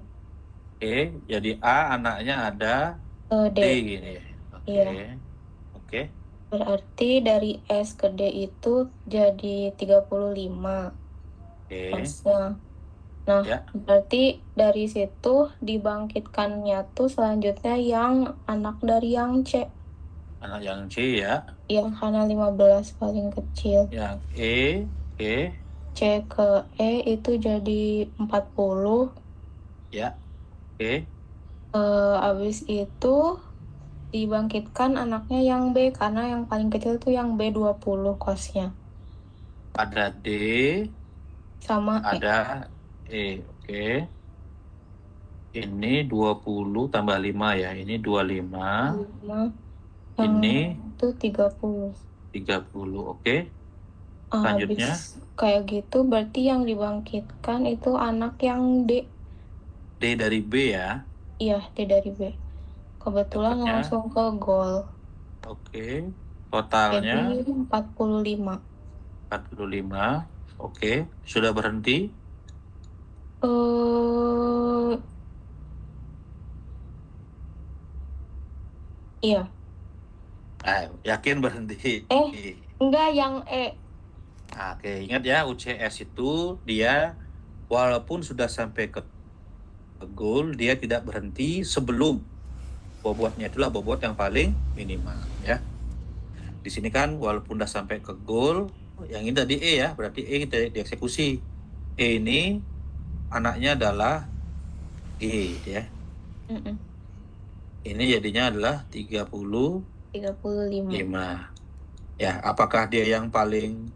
[SPEAKER 1] Oke, jadi A anaknya ada D gini. Oke.
[SPEAKER 4] Iya.
[SPEAKER 1] Oke.
[SPEAKER 4] Berarti dari S ke D itu jadi 35.
[SPEAKER 1] Oke.
[SPEAKER 4] kosnya. Nah,
[SPEAKER 1] Ya.
[SPEAKER 4] berarti dari situ dibangkitkannya tuh selanjutnya yang anak dari yang C.
[SPEAKER 1] Anak yang C ya.
[SPEAKER 4] Yang karena 15 paling kecil.
[SPEAKER 1] Yang E. Oke.
[SPEAKER 4] C ke E itu jadi 40.
[SPEAKER 1] Ya. Oke.
[SPEAKER 4] Habis itu dibangkitkan anaknya yang B karena yang paling kecil tuh yang B 20 kosnya.
[SPEAKER 1] Ada D.
[SPEAKER 4] Sama E.
[SPEAKER 1] Ada E. Oke. Ini 20 tambah 5 ya. Ini 25.
[SPEAKER 4] 5. Yang
[SPEAKER 1] Ini
[SPEAKER 4] itu 30.
[SPEAKER 1] 30. Oke.
[SPEAKER 4] Habis
[SPEAKER 1] Selanjutnya
[SPEAKER 4] kayak gitu berarti yang dibangkitkan itu anak yang D.
[SPEAKER 1] D dari B ya.
[SPEAKER 4] Iya, D dari B. Kebetulan
[SPEAKER 1] Dapatnya.
[SPEAKER 4] langsung ke gol.
[SPEAKER 1] Oke.
[SPEAKER 4] Jadi
[SPEAKER 1] Totalnya
[SPEAKER 4] 45.
[SPEAKER 1] 45. Oke. Sudah berhenti.
[SPEAKER 4] Eh, iya.
[SPEAKER 1] Yakin berhenti.
[SPEAKER 4] Enggak yang E.
[SPEAKER 1] Oke, ingat ya, UCS itu dia walaupun sudah sampai ke goal, dia tidak berhenti sebelum bobotnya, itulah bobot yang paling minimal ya. Di sini kan walaupun sudah sampai ke goal, yang ini tadi E ya, berarti E kita dieksekusi. E ini anaknya adalah G ya.
[SPEAKER 4] Mm-mm.
[SPEAKER 1] Ini jadinya adalah 35.
[SPEAKER 4] 35.
[SPEAKER 1] Ya, apakah dia yang paling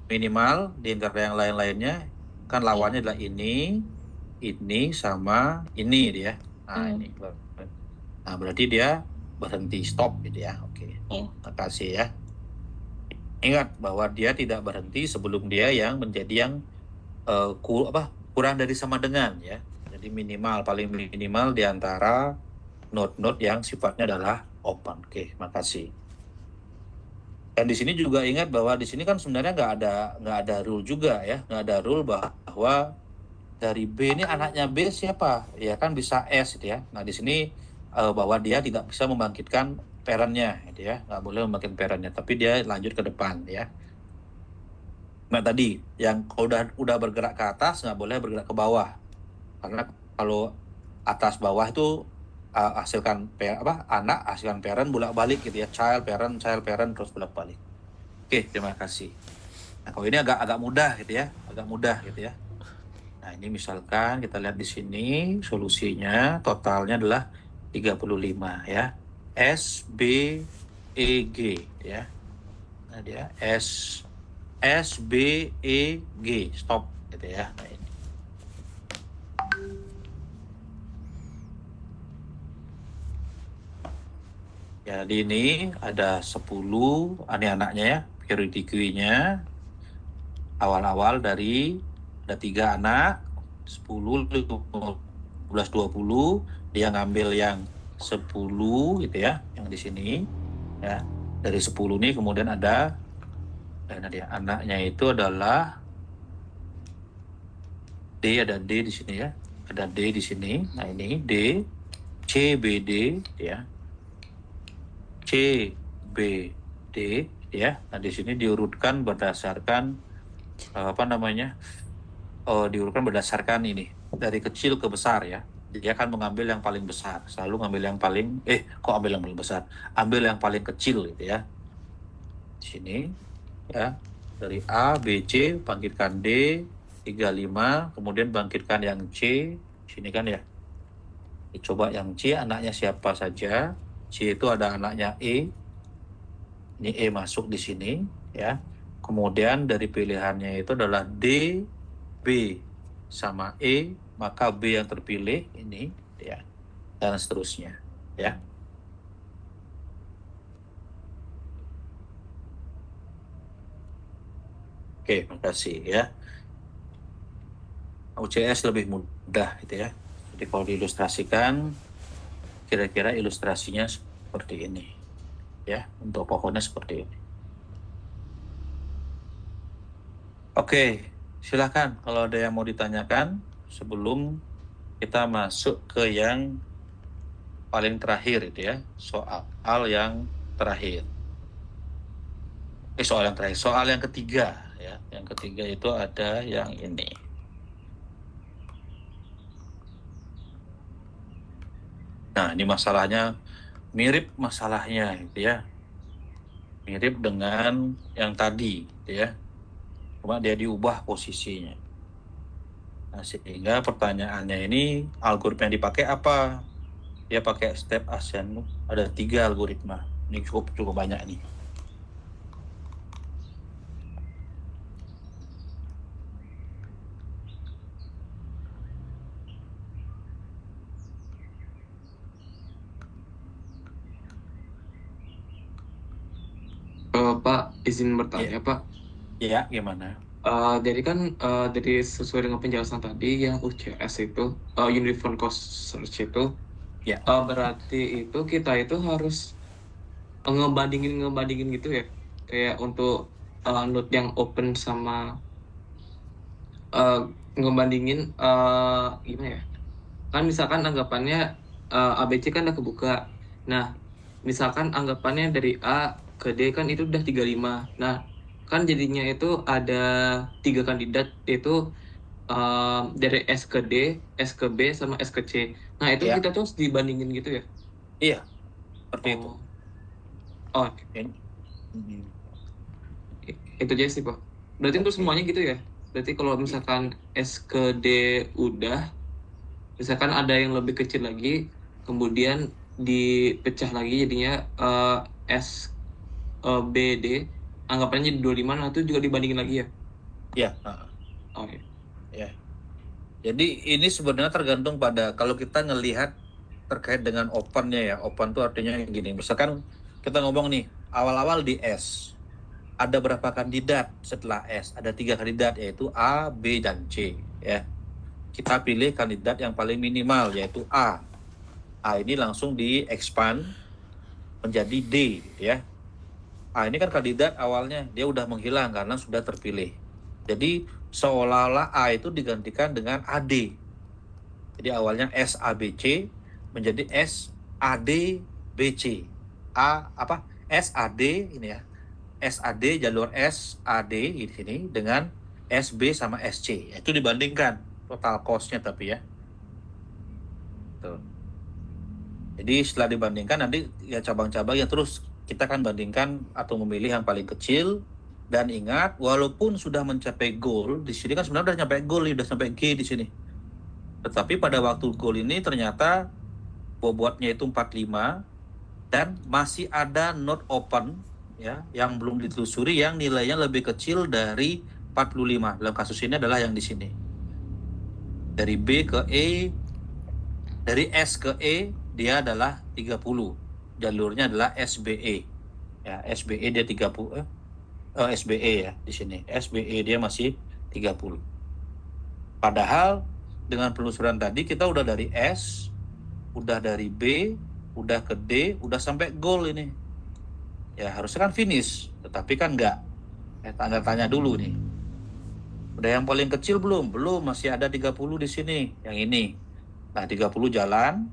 [SPEAKER 1] minimal di antara yang lain-lainnya? Kan lawannya adalah ini sama ini dia. Nah,
[SPEAKER 4] Hmm.
[SPEAKER 1] ini. Nah, berarti dia berhenti stop gitu ya. Oke.
[SPEAKER 4] Iya.
[SPEAKER 1] Makasih ya. Ingat bahwa dia tidak berhenti sebelum dia yang menjadi yang kurang dari sama dengan ya. Jadi paling minimal di antara node-node yang sifatnya adalah open. Oke, makasih. Dan di sini juga ingat bahwa di sini kan sebenarnya nggak ada rule juga ya, nggak ada rule bahwa dari B ini anaknya B siapa? Ya kan bisa S gitu ya. Nah di sini bahwa dia tidak bisa membangkitkan parentnya gitu ya, nggak boleh membangkitkan parentnya, tapi dia lanjut ke depan ya. Nah tadi yang udah bergerak ke atas nggak boleh bergerak ke bawah, karena kalau atas bawah itu hasilkan anak hasilkan parent bolak-balik gitu ya, child parent terus bolak-balik. Oke, terima kasih. Nah, kalau ini agak mudah gitu ya, Nah, ini misalkan kita lihat di sini solusinya totalnya adalah 35 ya. S B E G ya. Nah, dia S B E G stop gitu ya. Nah, ini. Jadi ini ada 10 anaknya ya, periodiknya awal-awal dari ada 3 anak, 10, 15, 20, dia ngambil yang 10 gitu ya, yang di sini ya. Dari 10 ini kemudian ada dia anaknya itu adalah D, ada D di sini ya. Ada D di sini. Nah, ini D C B D ya. C B D ya. Nah, di sini diurutkan berdasarkan diurutkan berdasarkan ini dari kecil ke besar ya. Dia akan mengambil yang paling besar, selalu ngambil yang paling ambil yang paling besar, ambil yang paling kecil gitu ya. Di sini ya, dari A, B, C bangkitkan D 35, kemudian bangkitkan yang C sini kan ya. Coba yang C anaknya siapa saja. C itu ada anaknya E. Ini E masuk di sini ya. Kemudian dari pilihannya itu adalah D, B sama E, maka B yang terpilih ini ya, dan seterusnya ya. Oke, makasih ya. UCS lebih mudah gitu ya. Jadi kalau diilustrasikan kira-kira ilustrasinya seperti ini ya, untuk pohonnya seperti ini. Oke, silakan kalau ada yang mau ditanyakan sebelum kita masuk ke yang paling terakhir itu ya, soal yang terakhir. Soal yang ketiga ya. Yang ketiga itu ada yang ini. Nah, ini masalahnya mirip masalahnya gitu ya. Mirip dengan yang tadi gitu ya. Cuma dia diubah posisinya. Nah, sehingga pertanyaannya ini algoritma yang dipakai apa? Dia pakai step ASEAN, ada 3 algoritma. Ini cukup banyak nih.
[SPEAKER 3] Pak, izin bertanya, Pak.
[SPEAKER 1] Ya, gimana?
[SPEAKER 3] Jadi kan dari sesuai dengan penjelasan tadi yang UCS itu, Uniform Cost Search itu,
[SPEAKER 1] Ya.
[SPEAKER 3] berarti itu kita itu harus ngebandingin gitu ya, kayak untuk node yang open sama ngebandingin gimana ya? Kan misalkan anggapannya ABC kan udah kebuka. Nah, misalkan anggapannya dari A ke D kan itu udah 35. Nah, kan jadinya itu ada 3 kandidat, yaitu dari S ke D, S ke B, sama S ke C. Nah, itu
[SPEAKER 1] Ya,
[SPEAKER 3] kita tuh harus dibandingin gitu ya?
[SPEAKER 1] iya, seperti itu.
[SPEAKER 3] Oh, oh,
[SPEAKER 1] Ini. Hmm.
[SPEAKER 3] itu aja sih, Pak. Berarti untuk
[SPEAKER 1] Oke.
[SPEAKER 3] semuanya gitu ya? Berarti kalau misalkan S ke D udah, misalkan ada yang lebih kecil lagi, kemudian dipecah lagi jadinya S B D, anggapannya jadi 25, nah itu juga dibandingin lagi ya?
[SPEAKER 1] Ya,
[SPEAKER 3] Oh ya.
[SPEAKER 1] ya. Jadi ini sebenarnya tergantung pada kalau kita ngelihat terkait dengan opennya ya. Open itu artinya gini. Misalkan kita ngomong nih awal-awal di S ada berapa kandidat setelah S? Ada 3 kandidat yaitu A, B, dan C. Ya, kita pilih kandidat yang paling minimal yaitu A. A ini langsung di expand menjadi D, ya. A ini kan kandidat awalnya dia udah menghilang karena sudah terpilih. Jadi seolah-olah A itu digantikan dengan AD. Jadi awalnya SABC menjadi SADBC. SAD ini ya. SAD jalur SAD di sini dengan SB sama SC. Itu dibandingkan total cost-nya tapi ya. Tuh. Jadi setelah dibandingkan nanti ya cabang-cabang ya terus kita kan bandingkan atau memilih yang paling kecil, dan ingat walaupun sudah mencapai goal di sini kan sebenarnya udah sampai goal, udah sampai G di sini. Tetapi pada waktu goal ini ternyata bobotnya itu 45 dan masih ada not open ya yang belum ditelusuri yang nilainya lebih kecil dari 45. Dalam kasus ini adalah yang di sini. Dari B ke E, dari S ke E dia adalah 30. Jalurnya adalah SBE. Ya, SBE dia 30. SBE ya di sini. SBE dia masih 30. Padahal dengan penelusuran tadi kita udah dari S, udah dari B, udah ke D, udah sampai goal ini. Ya harusnya kan finish, tetapi kan enggak. Tanya-tanya dulu nih. Udah yang paling kecil belum? Belum, masih ada 30 di sini. Yang ini. Nah, 30 jalan,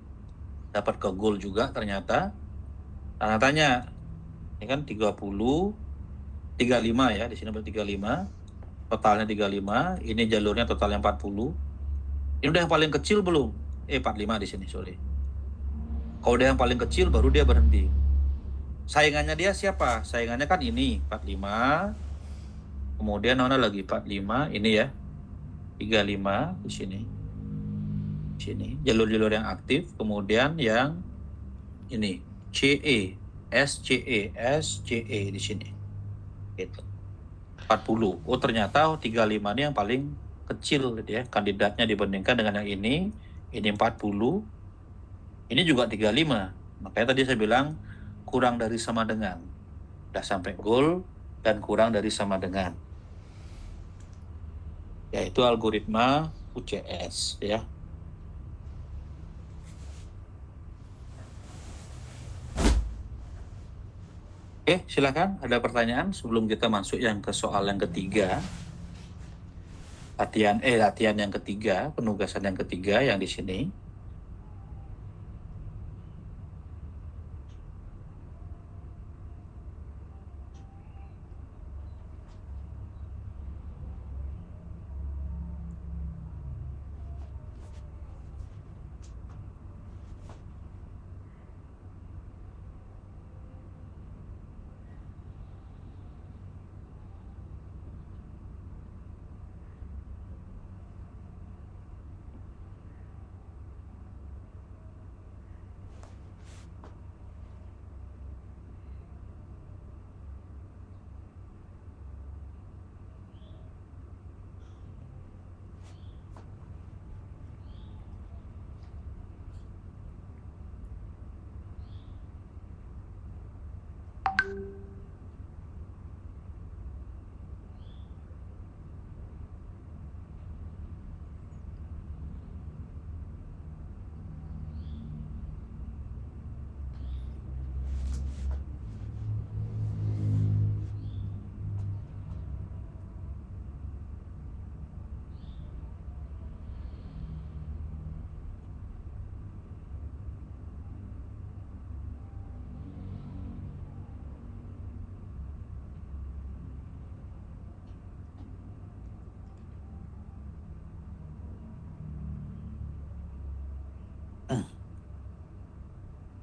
[SPEAKER 1] dapat ke goal juga ternyata. Tanya-tanya. Ini kan 30, 35 ya. Di sini berarti 35. Totalnya 35. Ini jalurnya totalnya 40. Ini udah yang paling kecil belum? 45 di sini, sorry. Kalau udah yang paling kecil baru dia berhenti. Saingannya dia siapa? Saingannya kan ini 45. Kemudian mana lagi 45 ini ya. 35 di sini. Di sini jalur-jalur yang aktif, kemudian yang ini CE, SCE di sini. Gitu. 40. Oh, ternyata 35 ini yang paling kecil gitu ya kandidatnya dibandingkan dengan yang ini. Ini 40. Ini juga 35. Makanya tadi saya bilang kurang dari sama dengan. Udah sampai goal dan kurang dari sama dengan. Yaitu algoritma UCS ya. Oke, silakan. Ada pertanyaan sebelum kita masuk yang ke soal yang ketiga. Latihan yang ketiga, penugasan yang ketiga yang di sini.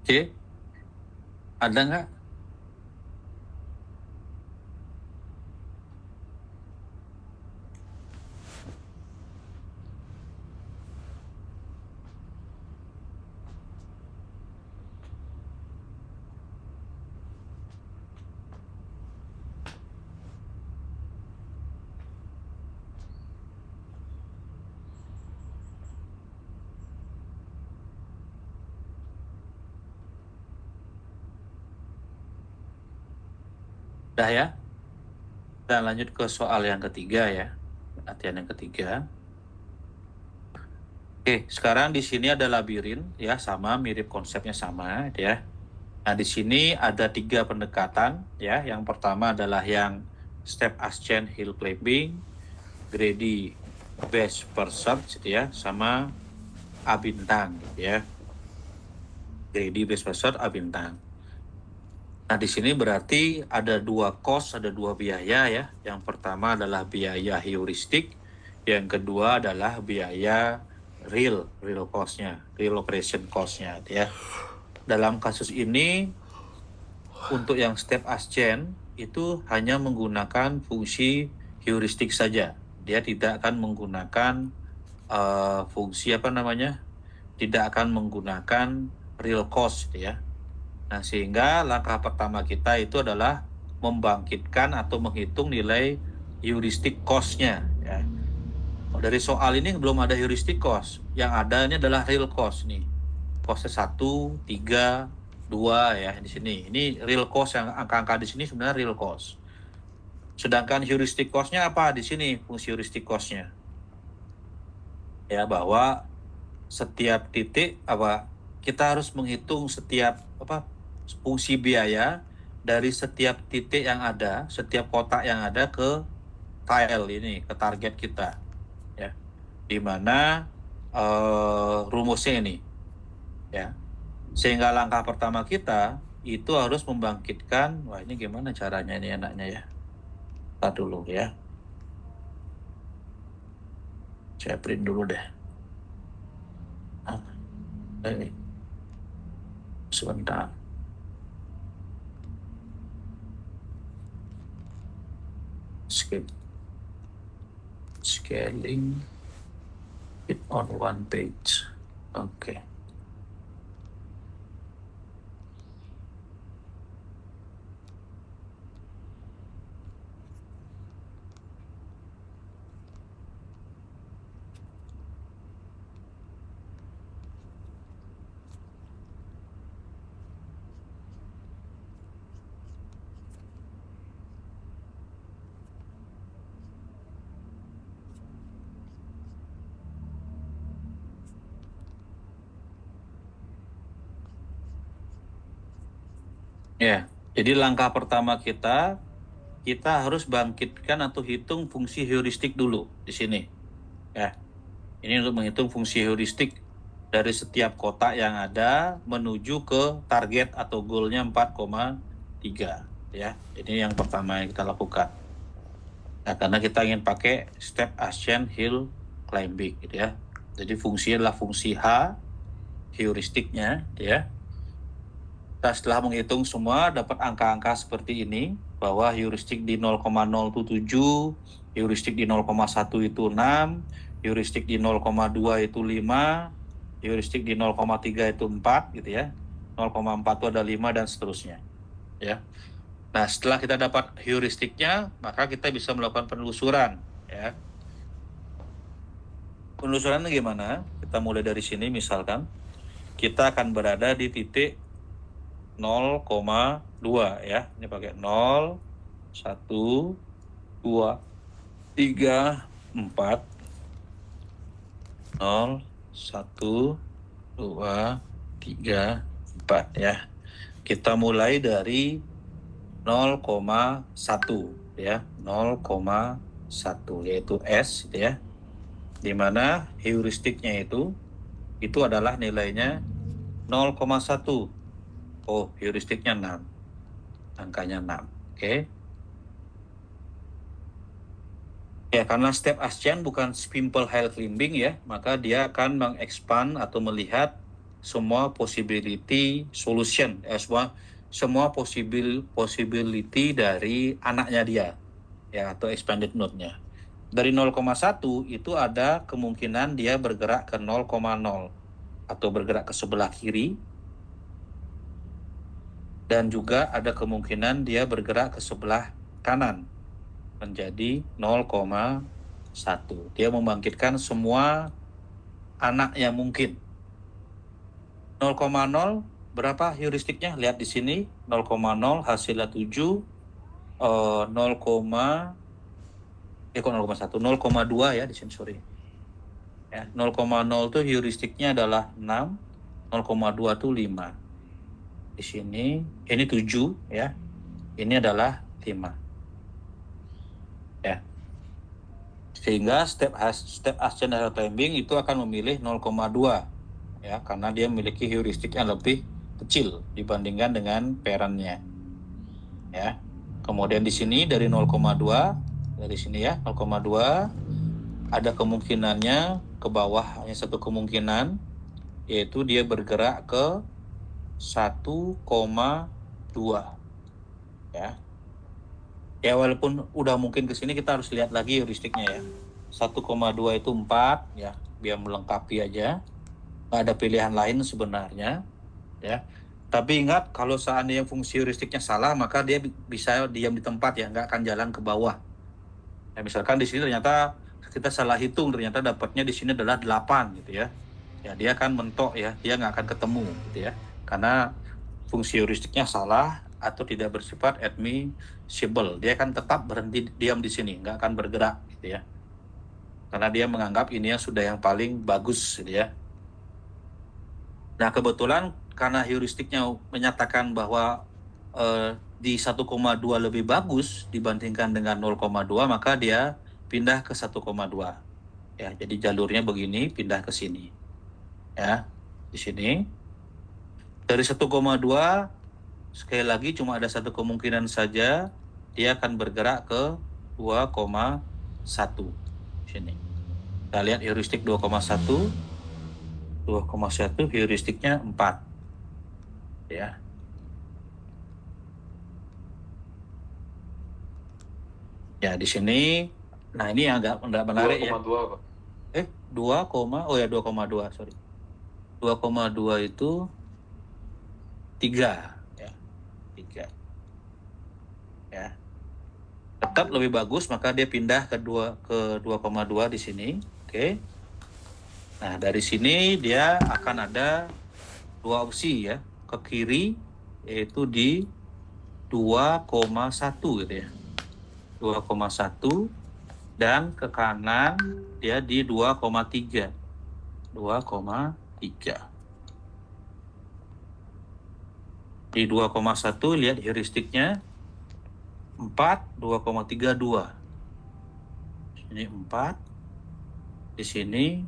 [SPEAKER 1] C, ada nggak? Udah ya? Kita lanjut ke soal yang ketiga ya. Latihan yang ketiga. Oke, sekarang di sini ada labirin ya, sama, mirip konsepnya sama ya. Nah, di sini ada 3 pendekatan ya. Yang pertama adalah yang step ascent hill climbing, grady base pursuit gitu ya, sama A bintang gitu ya. Grady base pursuit A bintang. Nah, di sini berarti ada 2 cost, ada 2 biaya ya. Yang pertama adalah biaya heuristik, yang kedua adalah biaya real cost-nya, real operation cost-nya ya. Dalam kasus ini, untuk yang step ascent itu hanya menggunakan fungsi heuristik saja. Dia tidak akan menggunakan fungsi tidak akan menggunakan real cost ya. Nah, sehingga langkah pertama kita itu adalah membangkitkan atau menghitung nilai heuristic cost-nya ya. Dari soal ini belum ada heuristic cost. Yang ada ini adalah real cost nih. Cost-nya 1, 3, 2 ya di sini. Ini real cost, yang angka-angka di sini sebenarnya real cost. Sedangkan heuristic cost-nya apa di sini? Fungsi heuristic cost-nya. Ya, bahwa setiap titik kita harus menghitung setiap fungsi biaya dari setiap titik yang ada, setiap kotak yang ada ke tile ini, ke target kita ya, di mana rumusnya ini ya. Sehingga langkah pertama kita itu harus membangkitkan, wah ini gimana caranya ini enaknya ya, kita dulu ya, saya print dulu deh. Sebentar. Skip. Scaling it on one page. Okay. Ya, jadi langkah pertama kita harus bangkitkan atau hitung fungsi heuristik dulu di sini. Ya, ini untuk menghitung fungsi heuristik dari setiap kotak yang ada menuju ke target atau goalnya 4,3 ya. Ini yang pertama yang kita lakukan. Nah, karena kita ingin pakai step ascent hill climbing gitu ya. Jadi fungsinya adalah fungsi H, heuristiknya ya. Nah, setelah menghitung semua dapat angka-angka seperti ini, bahwa heuristik di 0,007, heuristik di 0,1 itu 6, heuristik di 0,2 itu 5, heuristik di 0,3 itu 4 gitu ya. 0,4 itu ada 5 dan seterusnya. Ya. Nah, setelah kita dapat heuristiknya, maka kita bisa melakukan penelusuran ya. Penelusurannya gimana? Kita mulai dari sini misalkan. Kita akan berada di titik 0,2 ya. Ini pakai 0, 1, 2, 3, 4. 0, 1, 2, 3, 4 ya. Kita mulai dari 0,1 ya. 0,1 yaitu S gitu ya. Di mana heuristiknya itu adalah nilainya 0,1. Oh, heuristiknya 6. Angkanya 6. Oke. Ya, karena step ascent bukan simple hill climbing ya, maka dia akan mengekspand atau melihat semua possibility solution, semua possibility dari anaknya dia, ya, atau expanded node-nya. Dari 0,1 itu ada kemungkinan dia bergerak ke 0,0 atau bergerak ke sebelah kiri, dan juga ada kemungkinan dia bergerak ke sebelah kanan menjadi 0,1. Dia membangkitkan semua anak yang mungkin. 0,0 berapa heuristiknya? Lihat di sini, 0,0 hasilnya 7, 0,1, 0,2 ya di sini, sorry. Ya, 0,0 itu heuristiknya adalah 6, 0,2 itu 5. Di sini ini 7 ya. Ini adalah 5. Ya. Sehingga step ascent atau climbing itu akan memilih 0,2 ya, karena dia memiliki heuristik yang lebih kecil dibandingkan dengan parentnya. Ya. Kemudian di sini dari 0,2 dari sini ya, 0,2 ada kemungkinannya ke bawah, hanya satu kemungkinan, yaitu dia bergerak ke 1,2 ya. Ya, walaupun udah mungkin ke sini, kita harus lihat lagi heuristiknya ya. 1,2 itu 4 ya, biar melengkapi aja. Nggak ada pilihan lain sebenarnya ya. Tapi ingat, kalau seandainya fungsi heuristiknya salah, maka dia bisa diam di tempat ya, nggak akan jalan ke bawah. Ya, misalkan di sini ternyata kita salah hitung, ternyata dapatnya di sini adalah 8 gitu ya. Ya, dia akan mentok ya, dia nggak akan ketemu gitu ya. Karena fungsi heuristiknya salah atau tidak bersifat admissible. Dia akan tetap berhenti diam di sini, nggak akan bergerak gitu ya. Karena dia menganggap ini yang sudah yang paling bagus gitu ya. Nah, kebetulan karena heuristiknya menyatakan bahwa di 1,2 lebih bagus dibandingkan dengan 0,2, maka dia pindah ke 1,2. Ya, jadi jalurnya begini, pindah ke sini. Ya, di sini. Dari 1,2 sekali lagi cuma ada satu kemungkinan saja, dia akan bergerak ke 2,1. Sini. Kita lihat heuristik 2,1. 2,1 heuristiknya 4. Ya. Ya, di sini, nah ini agak menarik ya.
[SPEAKER 2] 2,2 Pak.
[SPEAKER 1] 2,2, sorry. 2,2 itu 3 ya. 3. Ya. Tetap lebih bagus, maka dia pindah ke 2,2 di sini. Oke. Nah, dari sini dia akan ada dua opsi ya. Ke kiri yaitu di 2,1 gitu ya. 2,1, dan ke kanan dia di 2,3. 2,3. Di 2,1 lihat heuristiknya 4, 2,32. Ini 4. Di sini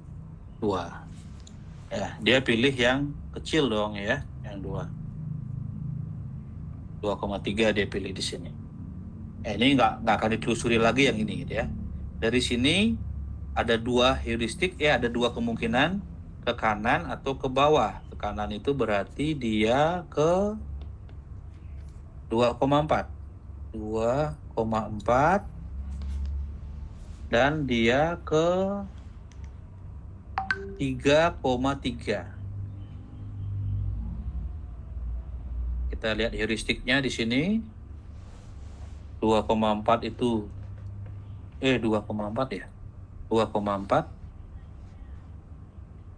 [SPEAKER 1] 2. Ya, dia pilih yang kecil dong ya, yang 2. 2,3 dia pilih di sini. Ini nggak akan ditelusuri lagi yang ini gitu ya. Dari sini ada dua heuristik ya, ada dua kemungkinan, ke kanan atau ke bawah. Ke kanan itu berarti dia ke 2,4. 2,4, dan dia ke 3,3. Kita lihat heuristiknya di sini. 2,4 itu 2,4 ya. 2,4.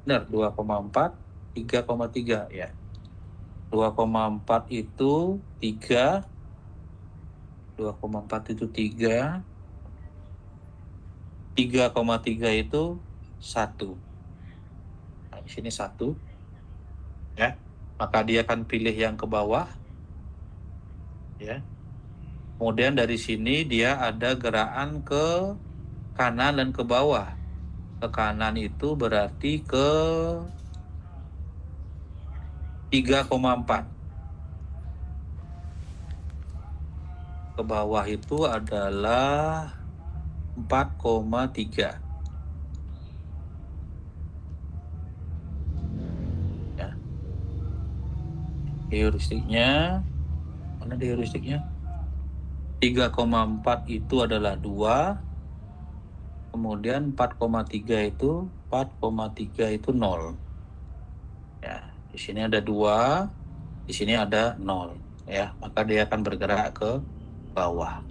[SPEAKER 1] Benar, 2,4, 3,3 ya. 2,4 itu 3. 2,4 itu 3. 3,3 itu 1. Nah, di sini 1. Ya. Maka dia akan pilih yang ke bawah. Ya. Kemudian dari sini dia ada gerakan ke kanan dan ke bawah. Ke kanan itu berarti ke 3,4. Ke bawah itu adalah 4,3. Ya. Heuristiknya, mana di heuristiknya? 3,4 itu adalah 2, kemudian 4,3 itu 0. Ya, di sini ada 2, di sini ada 0. Ya, maka dia akan bergerak ke bawah.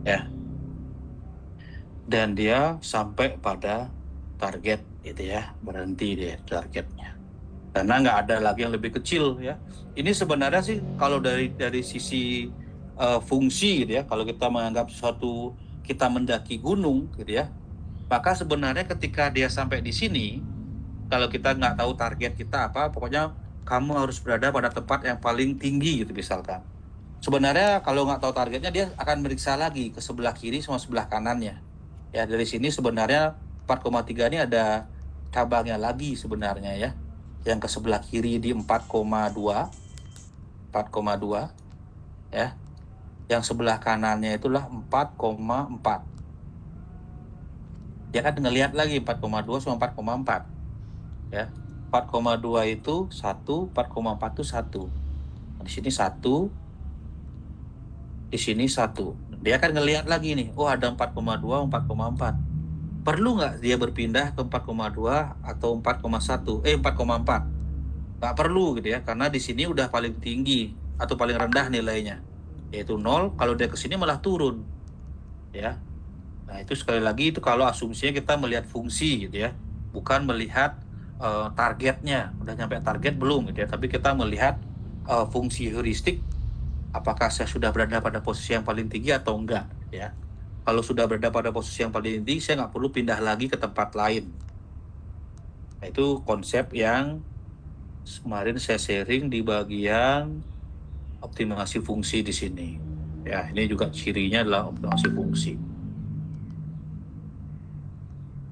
[SPEAKER 1] Ya. Dan dia sampai pada target gitu ya, berhenti dia targetnya. Karena nggak ada lagi yang lebih kecil ya. Ini sebenarnya sih kalau dari sisi fungsi gitu ya, kalau kita menganggap suatu kita mendaki gunung gitu ya, maka sebenarnya ketika dia sampai di sini, kalau kita nggak tahu target kita apa, pokoknya kamu harus berada pada tempat yang paling tinggi gitu misalkan. Sebenarnya kalau nggak tahu targetnya, dia akan meriksa lagi ke sebelah kiri sama sebelah kanannya. Ya, dari sini sebenarnya 4,3 ini ada cabangnya lagi sebenarnya ya. Yang ke sebelah kiri di 4,2 ya. Yang sebelah kanannya itulah 4,4. Dia kan ngelihat lagi 4,2 sama 4,4 ya. 4,2 itu 1, 4,4 itu 1. Di sini 1, di sini 1. Dia kan ngelihat lagi nih, oh ada 4,2, 4,4. Perlu nggak dia berpindah ke 4,2 atau 4,4? Nggak perlu gitu ya, karena di sini udah paling tinggi atau paling rendah nilainya, yaitu 0. Kalau dia ke sini malah turun ya. Nah itu sekali lagi itu kalau asumsinya kita melihat fungsi gitu ya, bukan melihat targetnya, udah nyampe target belum gitu ya, tapi kita melihat fungsi heuristik, apakah saya sudah berada pada posisi yang paling tinggi atau enggak ya. Kalau sudah berada pada posisi yang paling tinggi, saya nggak perlu pindah lagi ke tempat lain. Nah, itu konsep yang kemarin saya sharing di bagian optimasi fungsi di sini. Ya, ini juga cirinya adalah optimasi fungsi.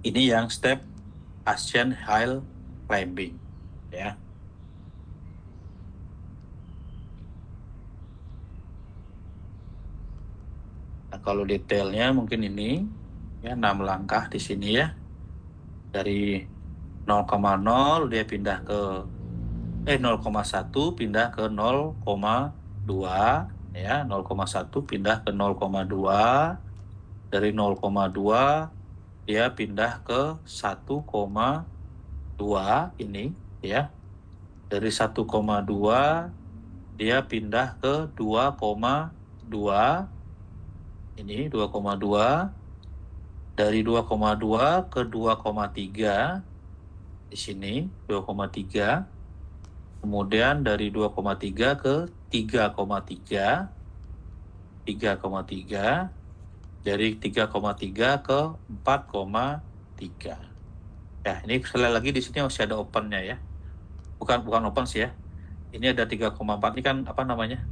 [SPEAKER 1] Ini yang step Ascent Hill Climbing, ya. Nah, kalau detailnya mungkin ini ya 6 langkah di sini ya. Dari 0,0 dia pindah ke 0,1 pindah ke 0,2 ya, 0,1 pindah ke 0,2, dari 0,2 dia pindah ke 1,2 ini ya. Dari 1,2 dia pindah ke 2,2 ini 2,2, dari 2,2 ke 2,3 di sini 2,3. Kemudian dari 2,3 ke 3,3, 3,3, dari 3,3 ke 4,3. Ya, ini sekali lagi di sini masih ada opennya ya. Bukan open sih ya. Ini ada 3,4, ini kan apa namanya?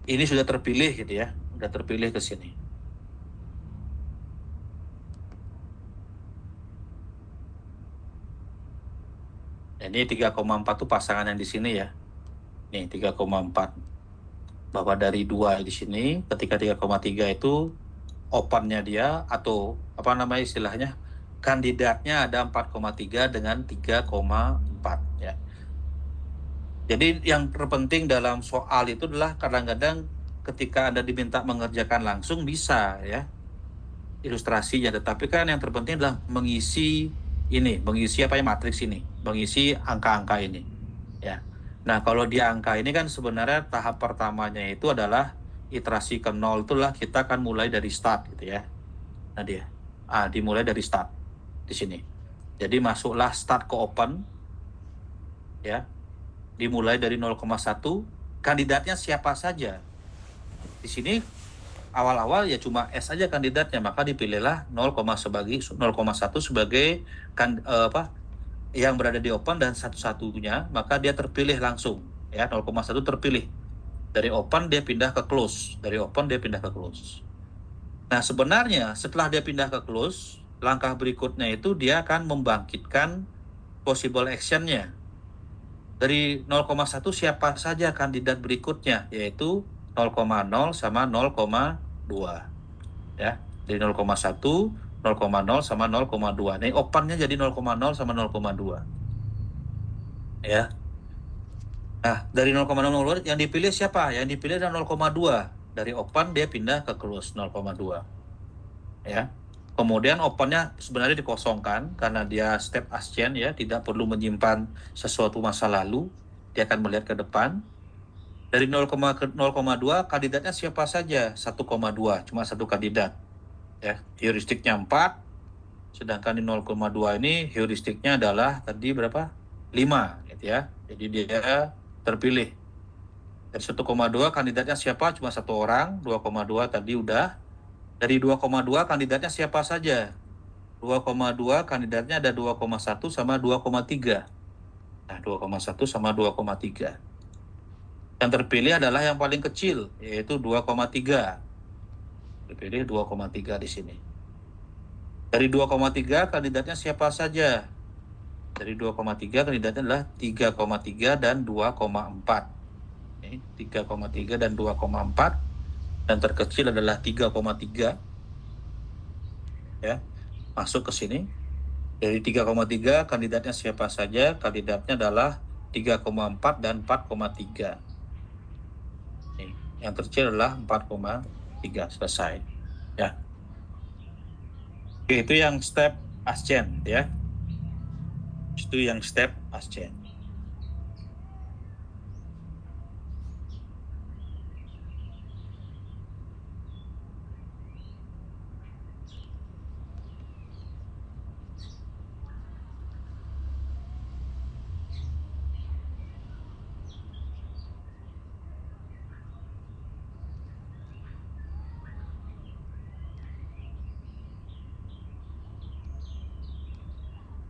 [SPEAKER 1] Ini sudah terpilih gitu ya. Sudah terpilih ke sini. Ini 3,4 itu pasangan yang di sini ya. Nih 3,4. Bahwa dari 2 di sini, ketika 3,3 itu opennya dia atau apa namanya istilahnya, kandidatnya ada 4,3 dengan 3,4 ya. Jadi yang terpenting dalam soal itu adalah kadang-kadang ketika Anda diminta mengerjakan langsung bisa ya ilustrasinya, tetapi kan yang terpenting adalah mengisi apa ya, matriks ini, mengisi angka-angka ini ya. Nah, kalau di angka ini kan sebenarnya tahap pertamanya itu adalah iterasi ke 0, itulah kita akan mulai dari start gitu ya. Nah, dimulai dari start di sini. Jadi masuklah start ke open ya. Dimulai dari 0,1, kandidatnya siapa saja. Di sini awal-awal ya cuma S aja kandidatnya, maka dipilihlah 0,1 sebagai yang berada di open dan satu-satunya, maka dia terpilih langsung ya, 0,1 terpilih. Dari open dia pindah ke close, dari open dia pindah ke close. Nah, sebenarnya setelah dia pindah ke close, langkah berikutnya itu dia akan membangkitkan possible action-nya. Dari 0,1 siapa saja kandidat berikutnya, yaitu 0,0 sama 0,2 ya. Dari 0,1, 0,0 sama 0,2. Nih opennya jadi 0,0 sama 0,2 ya. Nah, dari 0,02 yang dipilih siapa? Yang dipilih adalah 0,2. Dari open dia pindah ke close 0,2. Ya. Kemudian opennya sebenarnya dikosongkan karena dia step ascend ya, tidak perlu menyimpan sesuatu masa lalu. Dia akan melihat ke depan. Dari 0, ke 0,2 kandidatnya siapa saja? 1,2, cuma satu kandidat. Ya, heuristiknya 4. Sedangkan di 0,2 ini heuristiknya adalah tadi berapa? 5 gitu ya. Jadi dia terpilih. Dari 1,2 kandidatnya siapa? Cuma satu orang. 2,2 tadi udah. Dari 2,2 kandidatnya siapa saja? 2,2 kandidatnya ada 2,1 sama 2,3. Nah, 2,1 sama 2,3. Yang terpilih adalah yang paling kecil, yaitu 2,3. Dipilih 2,3 di sini. Dari 2,3 kandidatnya siapa saja? Dari 2,3 kandidatnya adalah 3,3 dan 2,4. 3,3 dan 2,4. Dan terkecil adalah 3,3. Ya, masuk ke sini. Dari 3,3 kandidatnya siapa saja? Kandidatnya adalah 3,4 dan 4,3. Yang terkecil adalah 4,3. Selesai. Ya. Oke, itu yang step ascend ya. Itu yang step ascend.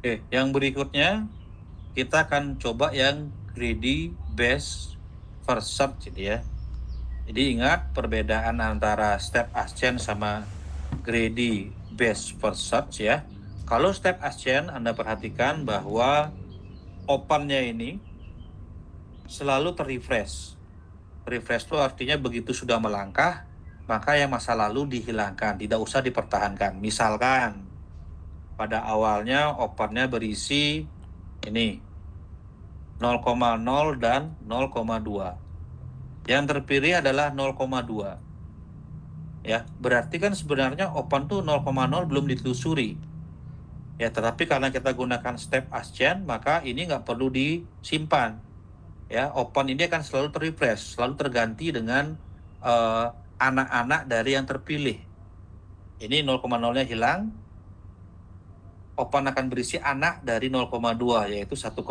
[SPEAKER 1] Oke, yang berikutnya kita akan coba yang greedy best first search gitu ya. Jadi ingat perbedaan antara step ascend sama greedy best first search ya. Kalau step ascend Anda perhatikan bahwa opennya ini selalu terrefresh. Refresh itu artinya begitu sudah melangkah, maka yang masa lalu dihilangkan, tidak usah dipertahankan. Misalkan pada awalnya opennya berisi ini 0,0 dan 0,2. Yang terpilih adalah 0,2. Ya, berarti kan sebenarnya open tuh 0,0 belum ditelusuri. Ya, tetapi karena kita gunakan step ascend, maka ini nggak perlu disimpan. Ya, open ini akan selalu terrefresh, selalu terganti dengan anak-anak dari yang terpilih. Ini 0,0-nya hilang, open akan berisi anak dari 0,2 yaitu 1,2.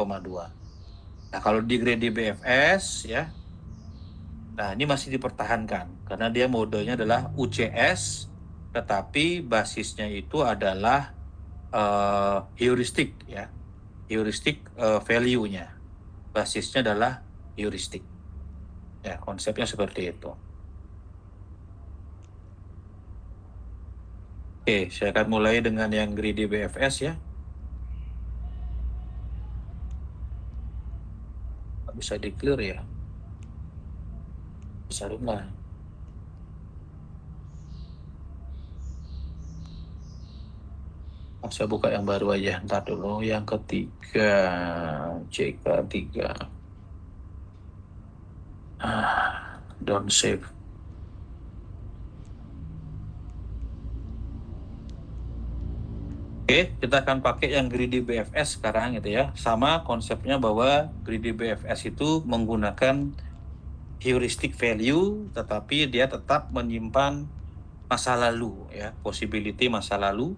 [SPEAKER 1] Nah, kalau di greedy BFS ya, nah ini masih dipertahankan karena dia modenya adalah UCS, tetapi basisnya itu adalah heuristik ya, heuristik value-nya. Basisnya adalah heuristik. Ya, konsepnya seperti itu. Oke, saya akan mulai dengan yang greedy BFS ya. Bisa di-clear ya. Bisa rumah. Saya buka yang baru aja. Ntar dulu yang ketiga. CK3. Don't save. Oke, kita akan pakai yang greedy BFS sekarang gitu ya. Sama konsepnya bahwa greedy BFS itu menggunakan heuristic value, tetapi dia tetap menyimpan masa lalu ya, possibility masa lalu.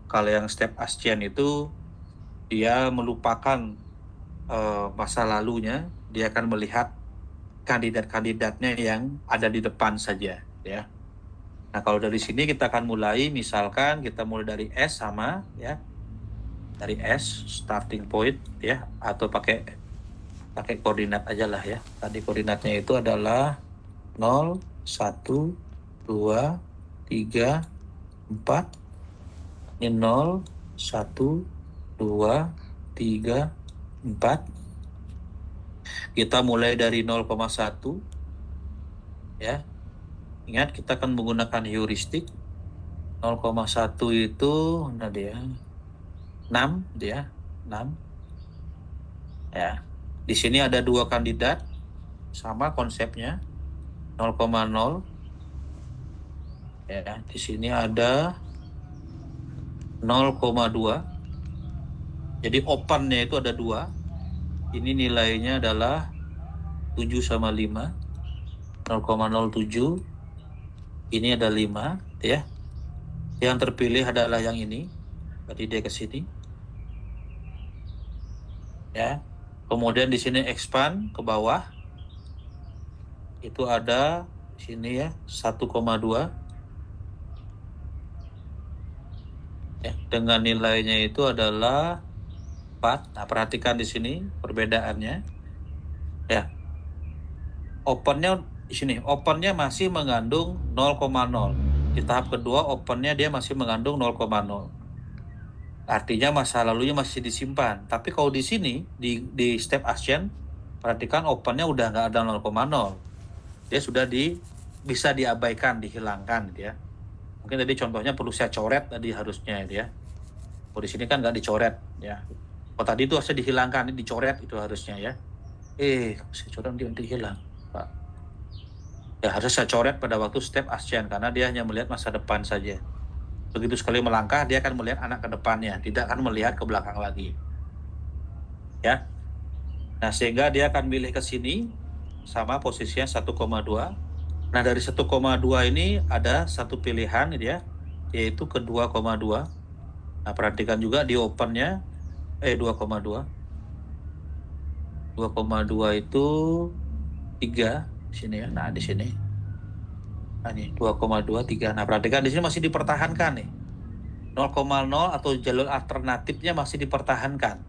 [SPEAKER 1] Kalau yang step ascend itu dia melupakan masa lalunya, dia akan melihat kandidat-kandidatnya yang ada di depan saja ya. Nah, kalau dari sini kita akan mulai, misalkan kita mulai dari S sama ya. Dari S starting point ya, atau pakai koordinat aja lah ya. Tadi koordinatnya itu adalah 0, 1, 2, 3, 4. Ini 0, 1, 2, 3, 4. Kita mulai dari 0,1 ya. Ingat kita akan menggunakan heuristik. 0,1 itu nah dia 6 dia 6 ya. Di sini ada 2 kandidat, sama konsepnya, 0,0. Ya, di sini ada 0,2. Jadi opennya itu ada 2. Ini nilainya adalah 7 sama 5, 0,07. Ini ada 5, ya. Yang terpilih adalah yang ini. Berarti dia ke sini. Ya. Kemudian di sini expand ke bawah. Itu ada di sini ya, 1,2. Ya, dengan nilainya itu adalah 4. Nah, perhatikan di sini perbedaannya. Ya. Opennya di sini, opennya masih mengandung 0,0. Di tahap kedua opennya dia masih mengandung 0,0. Artinya masa lalunya masih disimpan. Tapi kalau di sini di step action, perhatikan opennya udah nggak ada 0,0. Dia sudah bisa diabaikan, dihilangkan gitu ya. Mungkin tadi contohnya perlu saya coret tadi harusnya itu ya. Kalau di sini kan nggak dicoret ya. Kalau tadi itu harusnya dihilangkan, ini dicoret itu harusnya ya. Saya coret nanti hilang, Pak. Ya harus saya coret pada waktu step action karena dia hanya melihat masa depan saja. Begitu sekali melangkah, dia akan melihat anak ke depannya, tidak akan melihat ke belakang lagi. Ya. Nah, sehingga dia akan milih ke sini sama posisinya 1,2. Nah, dari 1,2 ini ada satu pilihan gitu ya, yaitu ke 2,2. Nah, perhatikan juga di opennya 2,2. 2,2 itu 3 di sini ya. Nah, di sini. Nah, ini 2,2 3. Nah, perhatikan di sini masih dipertahankan nih. 0,0 atau jalur alternatifnya masih dipertahankan.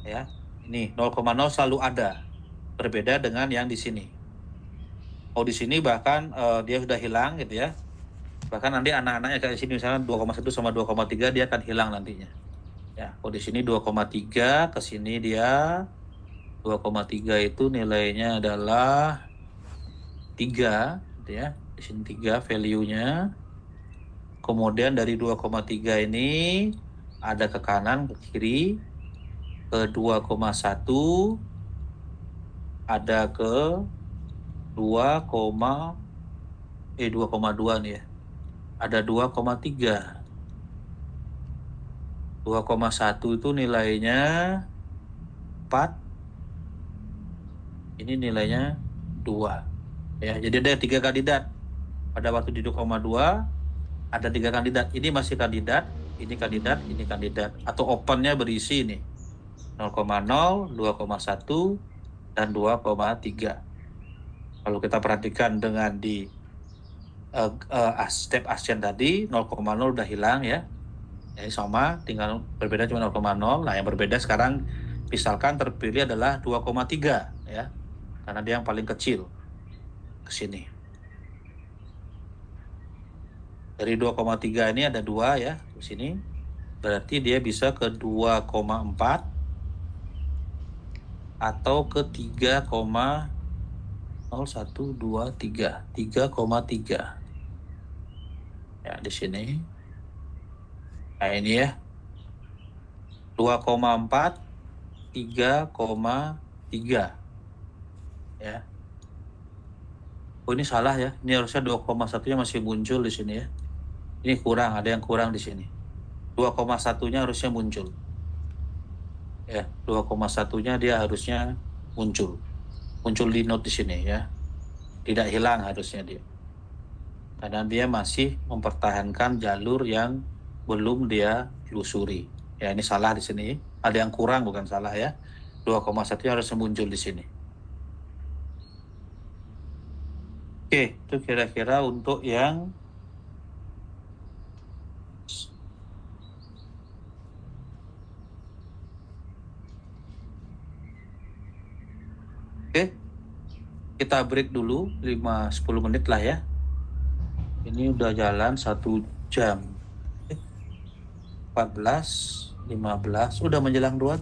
[SPEAKER 1] Ya. Ini 0,0 selalu ada. Berbeda dengan yang di sini. Oh, di sini bahkan dia sudah hilang gitu ya. Bahkan nanti anak-anaknya kayak sini misalnya 2,1 sama 2,3 dia akan hilang nantinya. Ya, kalau di sini 2,3, ke sini dia 2,3 itu nilainya adalah 3 gitu ya. Di sini 3 value-nya. Kemudian dari 2,3 ini ada ke kanan, ke kiri, ke 2,1, ada ke 2,2 nih ya. Ada 2,3. 2,1 itu nilainya 4. Ini nilainya 2. Ya, jadi ada 3 kandidat. Pada waktu di 2,2 ada 3 kandidat. Ini masih kandidat, ini kandidat, ini kandidat. Atau opennya berisi ini 0,0, 2,1, dan 2,3. Kalau kita perhatikan dengan di step action tadi 0,0 udah hilang ya. Ya sama, tinggal berbeda cuma 0,0. Nah, yang berbeda sekarang misalkan terpilih adalah 2,3 ya. Karena dia yang paling kecil ke sini. Dari 2,3 ini ada 2 ya di sini. Berarti dia bisa ke 2,4 atau ke 3,3. Ya, di sini. Nah, ini ya. 2,4, 3,3. Ya. Oh, ini salah ya. Ini harusnya 2,1-nya masih muncul di sini ya. Ini kurang, ada yang kurang di sini. 2,1-nya harusnya muncul. Ya, 2,1-nya dia harusnya muncul. Muncul di note di sini ya. Tidak hilang harusnya dia. Karena dia masih mempertahankan jalur yang belum dia telusuri. Ya, ini salah di sini. Ada yang kurang, bukan salah ya. 2,1-nya harusnya muncul di sini. Oke, itu kira-kira untuk yang kita break dulu 5-10 menit lah ya. Ini udah jalan 1 jam. 14, 15, udah menjelang 2